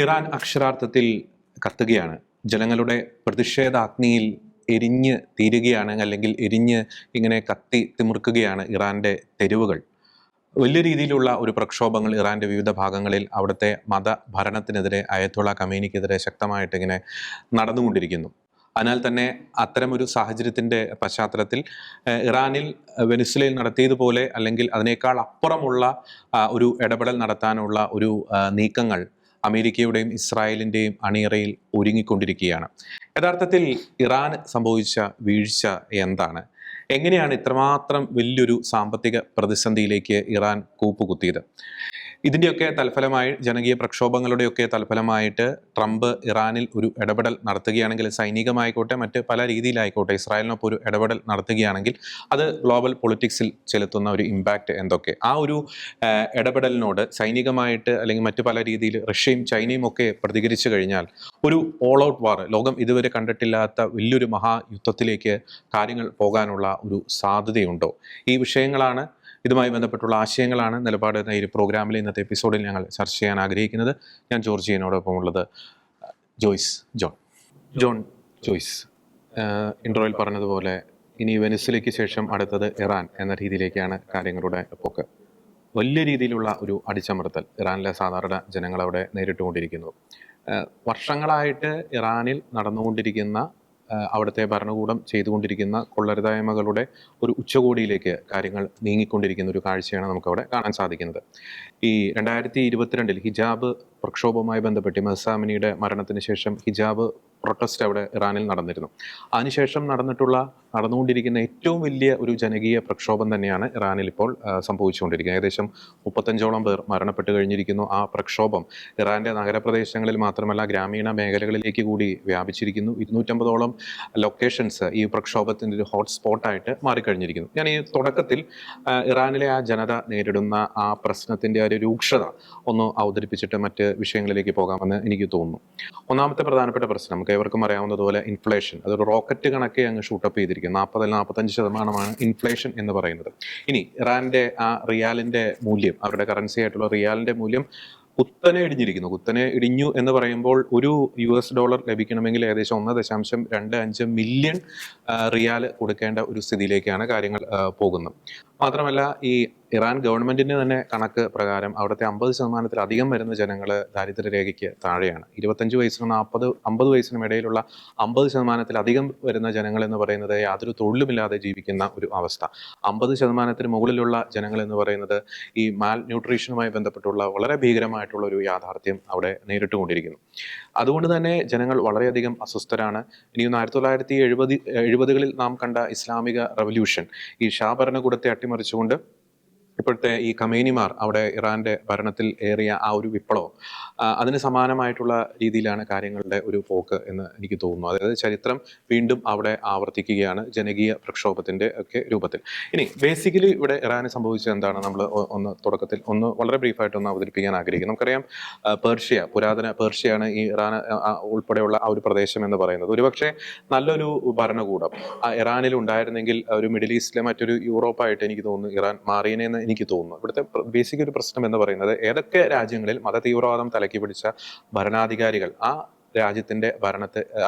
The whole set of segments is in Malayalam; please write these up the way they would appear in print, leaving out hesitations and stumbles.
ഇറാൻ അക്ഷരാർത്ഥത്തിൽ കത്തുകയാണ്. ജനങ്ങളുടെ പ്രതിഷേധാഗ്നിയിൽ എരിഞ്ഞ് തീരുകയാണ്, അല്ലെങ്കിൽ എരിഞ്ഞ് ഇങ്ങനെ കത്തി തിമിർക്കുകയാണ് ഇറാന്റെ തെരുവുകൾ. വലിയ രീതിയിലുള്ള ഒരു പ്രക്ഷോഭങ്ങൾ ഇറാന്റെ വിവിധ ഭാഗങ്ങളിൽ അവിടുത്തെ മതഭരണത്തിനെതിരെ, അയത്തുള്ള ഖമേനിക്കെതിരെ ശക്തമായിട്ട് ഇങ്ങനെ നടന്നുകൊണ്ടിരിക്കുന്നു. അതിനാൽ തന്നെ അത്തരമൊരു സാഹചര്യത്തിന്റെ പശ്ചാത്തലത്തിൽ ഇറാനിൽ വെനിസ്വലയിൽ നടത്തിയതുപോലെ അല്ലെങ്കിൽ അതിനേക്കാൾ അപ്പുറമുള്ള ഒരു ഇടപെടൽ നടത്താനുള്ള ഒരു നീക്കങ്ങൾ അമേരിക്കയുടെയും ഇസ്രായേലിന്റെയും അണിയറയിൽ ഒരുങ്ങിക്കൊണ്ടിരിക്കുകയാണ്. യഥാർത്ഥത്തിൽ ഇറാൻ സംഭവിച്ച വീഴ്ച എന്താണ്? എങ്ങനെയാണ് ഇത്രമാത്രം വലിയൊരു സാമ്പത്തിക പ്രതിസന്ധിയിലേക്ക് ഇറാൻ കൂപ്പുകുത്തിയത്? ഇതിൻ്റെയൊക്കെ തൽഫലമായി, ജനകീയ പ്രക്ഷോഭങ്ങളുടെയൊക്കെ തൽഫലമായിട്ട് ട്രംപ് ഇറാനിൽ ഒരു ഇടപെടൽ നടത്തുകയാണെങ്കിൽ, സൈനികമായിക്കോട്ടെ മറ്റ് പല രീതിയിലായിക്കോട്ടെ, ഇസ്രായേലിനൊപ്പം ഒരു ഇടപെടൽ നടത്തുകയാണെങ്കിൽ അത് ഗ്ലോബൽ പൊളിറ്റിക്സിൽ ചെലുത്തുന്ന ഒരു ഇമ്പാക്റ്റ് എന്തൊക്കെ? ആ ഒരു ഇടപെടലിനോട് സൈനികമായിട്ട് അല്ലെങ്കിൽ മറ്റു പല രീതിയിൽ റഷ്യയും ചൈനയും ഒക്കെ പ്രതികരിച്ചു കഴിഞ്ഞാൽ ഒരു ഓൾ ഔട്ട് വാർ, ലോകം ഇതുവരെ കണ്ടിട്ടില്ലാത്ത വലിയൊരു മഹായുദ്ധത്തിലേക്ക് കാര്യങ്ങൾ പോകാനുള്ള ഒരു സാധ്യതയുണ്ടോ? ഈ വിഷയങ്ങളാണ്, ഇതുമായി ബന്ധപ്പെട്ടുള്ള ആശയങ്ങളാണ് നിലപാട് എന്ന ഈ പ്രോഗ്രാമിലെ ഇന്നത്തെ എപ്പിസോഡിൽ ഞങ്ങൾ ചർച്ച ചെയ്യാൻ ആഗ്രഹിക്കുന്നത്. ഞാൻ ജോർജിയനോടൊപ്പം ഉള്ളത് ജോൺ ജോയ്സ്. ഇൻട്രോയിൽ പറഞ്ഞതുപോലെ ഇനി വെനിസ്വലയ്ക്ക് ശേഷം അടുത്തത് ഇറാൻ എന്ന രീതിയിലേക്കാണ് കാര്യങ്ങളുടെ പോക്ക്. വലിയ രീതിയിലുള്ള ഒരു അടിച്ചമർത്തൽ ഇറാനിലെ സാധാരണ ജനങ്ങളവിടെ നേരിട്ടുകൊണ്ടിരിക്കുന്നു. വർഷങ്ങളായിട്ട് ഇറാനിൽ നടന്നുകൊണ്ടിരിക്കുന്ന, അവിടുത്തെ ഭരണകൂടം ചെയ്തുകൊണ്ടിരിക്കുന്ന കൊള്ളരുതായ്മകളുടെ ഒരു ഉച്ചകോടിയിലേക്ക് കാര്യങ്ങൾ നീങ്ങിക്കൊണ്ടിരിക്കുന്ന ഒരു കാഴ്ചയാണ് നമുക്കവിടെ കാണാൻ സാധിക്കുന്നത്. ഈ 2022 ഹിജാബ് പ്രക്ഷോഭവുമായി ബന്ധപ്പെട്ട് മഹ്സ അമിനിയുടെ മരണത്തിന് ശേഷം ഹിജാബ് പ്രൊട്ടസ്റ്റ് അവിടെ ഇറാനിൽ നടന്നിരുന്നു. അതിനുശേഷം നടന്നുകൊണ്ടിരിക്കുന്ന ഏറ്റവും വലിയ ഒരു ജനകീയ പ്രക്ഷോഭം തന്നെയാണ് ഇറാനിൽ ഇപ്പോൾ സംഭവിച്ചുകൊണ്ടിരിക്കുന്നത്. ഏകദേശം 35ഓളം പേർ മരണപ്പെട്ട് കഴിഞ്ഞിരിക്കുന്നു. ആ പ്രക്ഷോഭം ഇറാന്റെ നഗരപ്രദേശങ്ങളിൽ മാത്രമല്ല ഗ്രാമീണ മേഖലകളിലേക്ക് കൂടി വ്യാപിച്ചിരിക്കുന്നു. 250ഓളം ലൊക്കേഷൻസ് ഈ പ്രക്ഷോഭത്തിന്റെ ഒരു ഹോട്ട്സ്പോട്ടായിട്ട് മാറിക്കഴിഞ്ഞിരിക്കുന്നു. ഞാൻ ഈ തുടക്കത്തിൽ ഇറാനിലെ ആ ജനത നേരിടുന്ന ആ പ്രശ്നത്തിന്റെ ഒരു രൂക്ഷത ഒന്ന് അവതരിപ്പിച്ചിട്ട് മറ്റ് വിഷയങ്ങളിലേക്ക് പോകാമെന്ന് എനിക്ക് തോന്നുന്നു. ഒന്നാമത്തെ പ്രധാനപ്പെട്ട പ്രശ്നം നമുക്ക് ഏവർക്കും അറിയാവുന്നതുപോലെ ഇൻഫ്ലേഷൻ. അതൊരു റോക്കറ്റ് കണക്കെ അങ്ങ് ഷൂട്ടപ്പ് ചെയ്തിരിക്കും. 40-45% ഇൻഫ്ലേഷൻ എന്ന് പറയുന്നത്. ഇനി ഇറാന്റെ ആ റിയാലിന്റെ മൂല്യം, അവരുടെ കറൻസി ആയിട്ടുള്ള റിയാലിന്റെ മൂല്യം കുത്തനെ ഇടിഞ്ഞു എന്ന് പറയുമ്പോൾ ഒരു $US ലഭിക്കണമെങ്കിൽ ഏകദേശം 1.25 മില്യൺ റിയാൽ കൊടുക്കേണ്ട ഒരു സ്ഥിതിയിലേക്കാണ് കാര്യങ്ങൾ പോകുന്നത്. മാത്രമല്ല ഈ ഇറാൻ ഗവൺമെന്റിന്റെ തന്നെ കണക്ക് പ്രകാരം അവിടുത്തെ 50%-ലധികം വരുന്ന ജനങ്ങൾ ദാരിദ്ര്യരേഖയ്ക്ക് താഴെയാണ്. 25 വയസ്സിനും 50 വയസ്സിനും ഇടയിലുള്ള 50%-ലധികം വരുന്ന ജനങ്ങൾ എന്ന് പറയുന്നത് യാതൊരു തൊഴിലുമില്ലാതെ ജീവിക്കുന്ന ഒരു അവസ്ഥ. 50%-ന് മുകളിലുള്ള ജനങ്ങൾ എന്ന് പറയുന്നത് ഈ മാൽ ന്യൂട്രീഷനുമായി ബന്ധപ്പെട്ടുള്ള വളരെ ഭീകരമായിട്ടുള്ള ഒരു യാഥാർത്ഥ്യം അവിടെ നേരിട്ടുകൊണ്ടിരിക്കുന്നു. അതുകൊണ്ട് തന്നെ ജനങ്ങൾ വളരെയധികം അസ്വസ്ഥരാണ്. ഇനിയൊന്ന് 1970-കളിൽ നാം കണ്ട ഇസ്ലാമിക റവല്യൂഷൻ, ഈ ഷാ ഭരണകൂടത്തെ അട്ടിമറിച്ചുകൊണ്ട് ഇപ്പോഴത്തെ ഈ ഖമേനിമാർ അവിടെ ഇറാന്റെ ഭരണത്തിൽ ഏറിയ ആ ഒരു വിപ്ലവം, അതിന് സമാനമായിട്ടുള്ള രീതിയിലാണ് കാര്യങ്ങളുടെ ഒരു പോക്ക് എന്ന് എനിക്ക് തോന്നുന്നു. അതായത് ചരിത്രം വീണ്ടും അവിടെ ആവർത്തിക്കുകയാണ് ജനകീയ പ്രക്ഷോഭത്തിന്റെ ഒക്കെ രൂപത്തിൽ. ഇനി ബേസിക്കലി ഇവിടെ ഇറാന് സംഭവിച്ചത് എന്താണ് നമ്മൾ തുടക്കത്തിൽ വളരെ ബ്രീഫായിട്ട് ഒന്ന് അവതരിപ്പിക്കാൻ ആഗ്രഹിക്കും. നമുക്കറിയാം, പുരാതന പേർഷ്യയാണ് ഈ ഇറാൻ ഉൾപ്പെടെയുള്ള ആ ഒരു പ്രദേശം എന്ന് പറയുന്നത്. ഒരുപക്ഷെ നല്ലൊരു ഭരണകൂടം ഇറാനിൽ ഉണ്ടായിരുന്നെങ്കിൽ ഒരു മിഡിൽ ഈസ്റ്റിലെ മറ്റൊരു യൂറോപ്പായിട്ട് എനിക്ക് തോന്നുന്നു ഇറാൻ മാറിയനെന്ന് എനിക്ക് തോന്നുന്നു. ഇവിടുത്തെ ബേസിക് ഒരു പ്രശ്നം എന്ന് പറയുന്നത്, ഏതൊക്കെ രാജ്യങ്ങളിൽ മത തീവ്രവാദം തലക്കി പിടിച്ച ഭരണാധികാരികൾ ആ രാജ്യത്തിന്റെ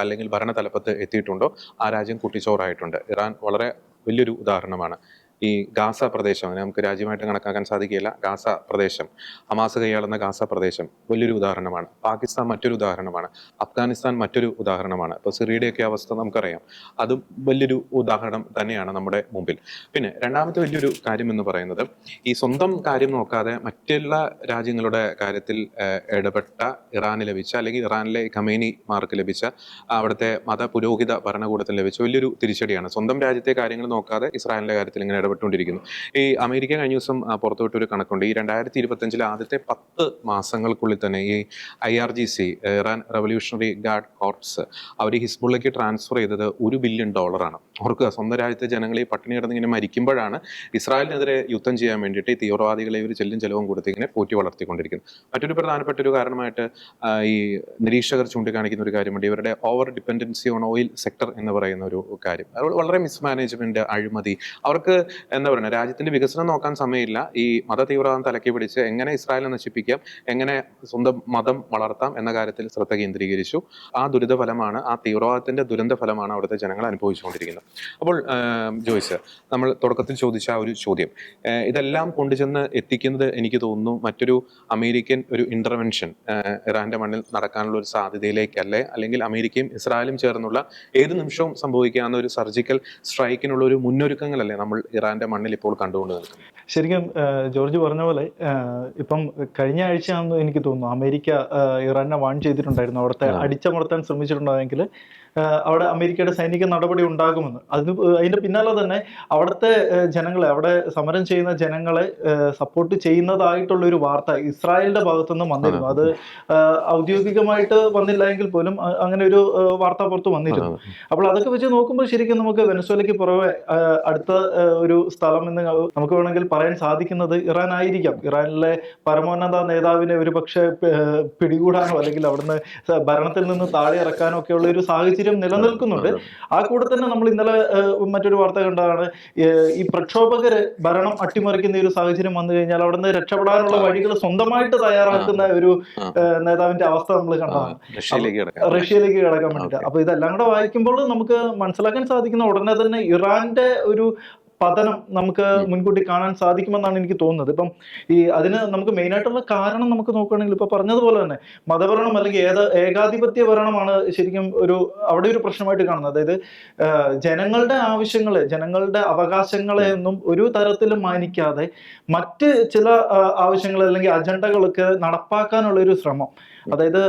അല്ലെങ്കിൽ ഭരണതലപ്പത്ത് എത്തിയിട്ടുണ്ടോ ആ രാജ്യം കുട്ടിച്ചോറായിട്ടുണ്ട്. ഇറാൻ വളരെ വലിയൊരു ഉദാഹരണമാണ്. ഈ ഗാസ പ്രദേശം നമുക്ക് രാജ്യമായിട്ട് കണക്കാക്കാൻ സാധിക്കില്ല. ഗാസ പ്രദേശം, ഹമാസ് കൈയാളുന്ന ഗാസ പ്രദേശം വലിയൊരു ഉദാഹരണമാണ്. പാകിസ്ഥാൻ മറ്റൊരു ഉദാഹരണമാണ്. അഫ്ഗാനിസ്ഥാൻ മറ്റൊരു ഉദാഹരണമാണ്. ഇപ്പോൾ സിറിയയുടെയൊക്കെ അവസ്ഥ നമുക്കറിയാം. അതും വലിയൊരു ഉദാഹരണം തന്നെയാണ് നമ്മുടെ മുമ്പിൽ. പിന്നെ രണ്ടാമത്തെ വലിയൊരു കാര്യം എന്ന് പറയുന്നത്, ഈ സ്വന്തം കാര്യം നോക്കാതെ മറ്റുള്ള രാജ്യങ്ങളുടെ കാര്യത്തിൽ ഇടപെട്ട ഇറാന് ലഭിച്ച, അല്ലെങ്കിൽ ഇറാനിലെ ഖമേനിമാർക്ക് ലഭിച്ച, അവിടുത്തെ മതപുരോഹിത ഭരണകൂടത്തിന് ലഭിച്ച വലിയൊരു തിരിച്ചടിയാണ്. സ്വന്തം രാജ്യത്തെ കാര്യങ്ങൾ നോക്കാതെ ഇസ്രായേലിന്റെ കാര്യത്തിൽ ഇങ്ങനെ ഇടപെട്ടുകൊണ്ടിരിക്കുന്നു. ഈ അമേരിക്ക കഴിഞ്ഞ ദിവസം പുറത്തുവിട്ടൊരു കണക്കുണ്ട്. ഈ 2025 ആദ്യത്തെ 10 മാസങ്ങൾക്കുള്ളിൽ തന്നെ ഈ IRGC, Iran revolutionary guard corps, അവർ ഹിസ്ബുള്ളയ്ക്ക് ട്രാൻസ്ഫർ ചെയ്തത് $1 ബില്യൺ. ഓർക്കുക, സ്വന്തം രാജ്യത്തെ ജനങ്ങൾ ഈ പട്ടിണി കിടന്ന് ഇങ്ങനെ മരിക്കുമ്പോഴാണ് ഇസ്രായേലിനെതിരെ യുദ്ധം ചെയ്യാൻ വേണ്ടിയിട്ട് ഈ തീവ്രവാദികളെ ഒരു ചെലവും കൊടുത്ത് ഇങ്ങനെ പോറ്റി വളർത്തിക്കൊണ്ടിരിക്കുന്നു. മറ്റൊരു പ്രധാനപ്പെട്ട ഒരു കാരണമായിട്ട് ഈ നിരീക്ഷകർ ചൂണ്ടിക്കാണിക്കുന്ന ഒരു കാര്യമുണ്ട്. ഇവരുടെ over dependency on oil sector എന്ന് പറയുന്ന ഒരു കാര്യം. വളരെ മിസ്മാനേജ്മെന്റ്, അഴിമതി. അവർക്ക് എന്താ പറയുക, രാജ്യത്തിന്റെ വികസനം നോക്കാൻ സമയമില്ല, ഈ മത തീവ്രവാദം തലക്കി പിടിച്ച് എങ്ങനെ ഇസ്രായേലിനെ നശിപ്പിക്കാം, എങ്ങനെ സ്വന്തം മതം വളർത്താം എന്ന കാര്യത്തിൽ ശ്രദ്ധ കേന്ദ്രീകരിച്ചു. ആ ദുരിത ഫലമാണ്, ആ തീവ്രവാദത്തിന്റെ ദുരന്ത ഫലമാണ് അവിടുത്തെ ജനങ്ങൾ അനുഭവിച്ചുകൊണ്ടിരിക്കുന്നത്. അപ്പോൾ ജോയ്സ്, നമ്മൾ തുടക്കത്തിൽ ചോദിച്ച ആ ഒരു ചോദ്യം, ഇതെല്ലാം കൊണ്ടുചെന്ന് എത്തിക്കുന്നത് എനിക്ക് തോന്നുന്നു മറ്റൊരു അമേരിക്കൻ ഒരു ഇന്റർവെൻഷൻ ഇറാന്റെ മണ്ണിൽ നടക്കാനുള്ള ഒരു സാധ്യതയിലേക്കല്ലേ, അല്ലെങ്കിൽ അമേരിക്കയും ഇസ്രായേലും ചേർന്നുള്ള ഏത് നിമിഷവും സംഭവിക്കാവുന്ന ഒരു സർജിക്കൽ സ്ട്രൈക്കിനുള്ള ഒരു മുന്നൊരുക്കങ്ങളല്ലേ നമ്മൾ ഇറാന്റെ മണ്ണിൽ ഇപ്പോൾ കണ്ടുകൊണ്ട് നിൽക്കുന്നത്? ശരിക്കും ജോർജ് പറഞ്ഞ പോലെ ഇപ്പം കഴിഞ്ഞ ആഴ്ചയാണെന്ന് എനിക്ക് തോന്നുന്നു അമേരിക്ക ഇറാനെ വാൺ ചെയ്തിട്ടുണ്ടായിരുന്നു, അവിടുത്തെ അടിച്ചമർത്താൻ ശ്രമിച്ചിട്ടുണ്ടായെങ്കിൽ അവിടെ അമേരിക്കയുടെ സൈനിക നടപടി ഉണ്ടാകുമെന്ന്. അതിന്റെ പിന്നാലെ തന്നെ അവിടുത്തെ ജനങ്ങളെ, അവിടെ സമരം ചെയ്യുന്ന ജനങ്ങളെ സപ്പോർട്ട് ചെയ്യുന്നതായിട്ടുള്ള ഒരു വാർത്ത ഇസ്രായേലിന്റെ ഭാഗത്തുനിന്ന് വന്നിരുന്നു. അത് ഔദ്യോഗികമായിട്ട് വന്നില്ല എങ്കിൽ പോലും അങ്ങനെ ഒരു വാർത്ത പുറത്ത് വന്നിരുന്നു. അപ്പോൾ അതൊക്കെ വെച്ച് നോക്കുമ്പോൾ ശരിക്കും നമുക്ക് വെനസ്വേലയ്ക്ക് പുറമെ അടുത്ത ഒരു സ്ഥലം എന്ന് നമുക്ക് വേണമെങ്കിൽ പറയാൻ സാധിക്കുന്നത് ഇറാൻ ആയിരിക്കാം. ഇറാനിലെ പരമോന്നത നേതാവിനെ ഒരു പക്ഷേ പിടികൂടാനോ അല്ലെങ്കിൽ അവിടുന്ന് ഭരണത്തിൽ നിന്ന് താഴെ ഇറക്കാനോ ഒക്കെയുള്ള ഒരു സാഹചര്യം നിലനിൽക്കുന്നുണ്ട്. ആ കൂടെ തന്നെ നമ്മൾ ഇന്നലെ മറ്റൊരു വാർത്ത കണ്ടതാണ്, ഈ പ്രക്ഷോഭകര് ഭരണം അട്ടിമറിക്കുന്ന ഒരു സാഹചര്യം വന്നു കഴിഞ്ഞാൽ അവിടുന്ന് രക്ഷപ്പെടാനുള്ള വഴികൾ സ്വന്തമായിട്ട് തയ്യാറാക്കുന്ന ഒരു നേതാവിന്റെ അവസ്ഥ നമ്മൾ കണ്ടതാണ്, റഷ്യയിലേക്ക് കടക്കാൻ വേണ്ടിയിട്ട്. അപ്പൊ ഇതെല്ലാം കൂടെ വായിക്കുമ്പോൾ നമുക്ക് മനസ്സിലാക്കാൻ സാധിക്കുന്ന ഉടനെ തന്നെ ഇറാന്റെ ഒരു പതനം നമുക്ക് മുൻകൂട്ടി കാണാൻ സാധിക്കുമെന്നാണ് എനിക്ക് തോന്നുന്നത്. ഇപ്പം അതിന് നമുക്ക് മെയിനായിട്ടുള്ള കാരണം നമുക്ക് നോക്കുകയാണെങ്കിൽ ഇപ്പൊ പറഞ്ഞതുപോലെ തന്നെ മതഭരണം അല്ലെങ്കിൽ ഏകാധിപത്യ ഭരണമാണ് ശരിക്കും അവിടെ ഒരു പ്രശ്നമായിട്ട് കാണുന്നത്. അതായത് ജനങ്ങളുടെ ആവശ്യങ്ങളെ, ജനങ്ങളുടെ അവകാശങ്ങളെ ഒന്നും ഒരു തരത്തിലും മാനിക്കാതെ മറ്റ് ചില ആവശ്യങ്ങൾ അല്ലെങ്കിൽ അജണ്ടകളൊക്കെ നടപ്പാക്കാനുള്ള ഒരു ശ്രമം, അതായത്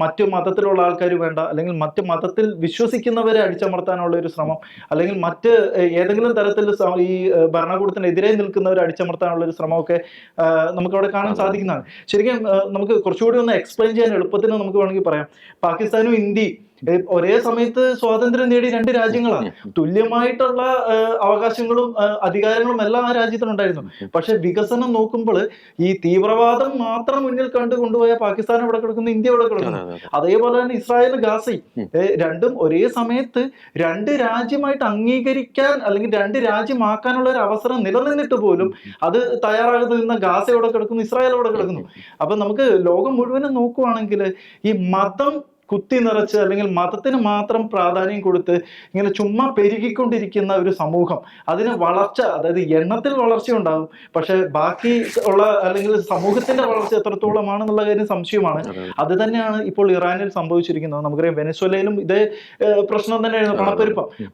മറ്റു മതത്തിലുള്ള ആൾക്കാർ വേണ്ട, അല്ലെങ്കിൽ മറ്റു മതത്തിൽ വിശ്വസിക്കുന്നവരെ അടിച്ചമർത്താനുള്ള ഒരു ശ്രമം, അല്ലെങ്കിൽ മറ്റ് ഏതെങ്കിലും തരത്തിൽ ഈ ഭരണകൂടത്തിനെതിരെ നിൽക്കുന്നവരെ അടിച്ചമർത്താനുള്ള ഒരു ശ്രമമൊക്കെ നമുക്ക് അവിടെ കാണാൻ സാധിക്കുന്നതാണ്. ശരിക്കും നമുക്ക് കുറച്ചുകൂടി ഒന്ന് എക്സ്പ്ലെയിൻ ചെയ്യാൻ എളുപ്പത്തിന് നമുക്ക് വേണമെങ്കിൽ പറയാം, പാകിസ്ഥാനും ഇന്ത്യയും ഒരേ സമയത്ത് സ്വാതന്ത്ര്യം നേടി രണ്ട് രാജ്യങ്ങളാണ്. തുല്യമായിട്ടുള്ള അവകാശങ്ങളും അധികാരങ്ങളും എല്ലാം ആ രാജ്യത്തിനുണ്ടായിരുന്നു. പക്ഷെ വികസനം നോക്കുമ്പോൾ ഈ തീവ്രവാദം മാത്രം മുന്നിൽ കണ്ടു കൊണ്ടുപോയ പാകിസ്ഥാൻ ഇവിടെ കിടക്കുന്നു, ഇന്ത്യ ഇവിടെ കിടക്കുന്നു. അതേപോലെ തന്നെ ഇസ്രായേൽ ഗാസയും രണ്ടും ഒരേ സമയത്ത് രണ്ട് രാജ്യമായിട്ട് അംഗീകരിക്കാൻ അല്ലെങ്കിൽ രണ്ട് രാജ്യമാക്കാനുള്ള ഒരു അവസരം നിലനിന്നിട്ട് പോലും അത് തയ്യാറാകാതെ നിന്ന ഗാസ ഇവിടെ കിടക്കുന്നു, ഇസ്രായേൽ ഇവിടെ കിടക്കുന്നു. അപ്പൊ നമുക്ക് ലോകം മുഴുവനും നോക്കുവാണെങ്കിൽ ഈ മതം കുത്തി നിറച്ച് അല്ലെങ്കിൽ മതത്തിന് മാത്രം പ്രാധാന്യം കൊടുത്ത് ഇങ്ങനെ ചുമ്മാ പെരുകിക്കൊണ്ടിരിക്കുന്ന ഒരു സമൂഹം, അതിന് വളർച്ച, അതായത് എണ്ണത്തിൽ വളർച്ച ഉണ്ടാകും, പക്ഷെ ബാക്കി ഉള്ള അല്ലെങ്കിൽ സമൂഹത്തിന്റെ വളർച്ച എത്രത്തോളമാണെന്നുള്ള കാര്യം സംശയമാണ്. അത് തന്നെയാണ് ഇപ്പോൾ ഇറാനിൽ സംഭവിച്ചിരിക്കുന്നത്. നമുക്കറിയാം വെനസ്വേലയിലും ഇതേ പ്രശ്നം തന്നെയായിരുന്നു,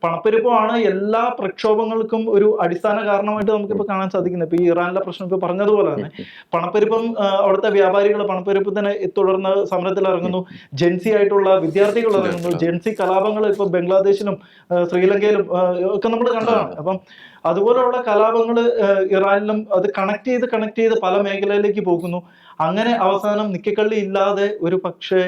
പണപ്പെരുപ്പമാണ് എല്ലാ പ്രക്ഷോഭങ്ങൾക്കും ഒരു അടിസ്ഥാന കാരണമായിട്ട് നമുക്കിപ്പോൾ കാണാൻ സാധിക്കുന്നത്. ഇപ്പൊ ഈ ഇറാനിലെ പ്രശ്നം ഇപ്പൊ പറഞ്ഞതുപോലെ തന്നെ പണപ്പെരുപ്പം, അവിടുത്തെ വ്യാപാരികൾ പണപ്പെരുപ്പത്തിനെ തുടർന്ന് സമരത്തിൽ ഇറങ്ങുന്നു, ജെൻസി ആയിട്ടുള്ള വിദ്യാർത്ഥികൾ ഇറങ്ങുന്നു, ജെൻസി കലാപങ്ങൾ ഇപ്പൊ ബംഗ്ലാദേശിലും ശ്രീലങ്കയിലും ഒക്കെ നമ്മൾ കണ്ടതാണ്. അപ്പം അതുപോലെയുള്ള കലാപങ്ങൾ ഇറാനിലും അത് കണക്ട് ചെയ്ത് പല മേഖലയിലേക്ക് പോകുന്നു. അങ്ങനെ അവസാനം നിക്കക്കള്ളി ഇല്ലാതെ ഒരു പക്ഷേ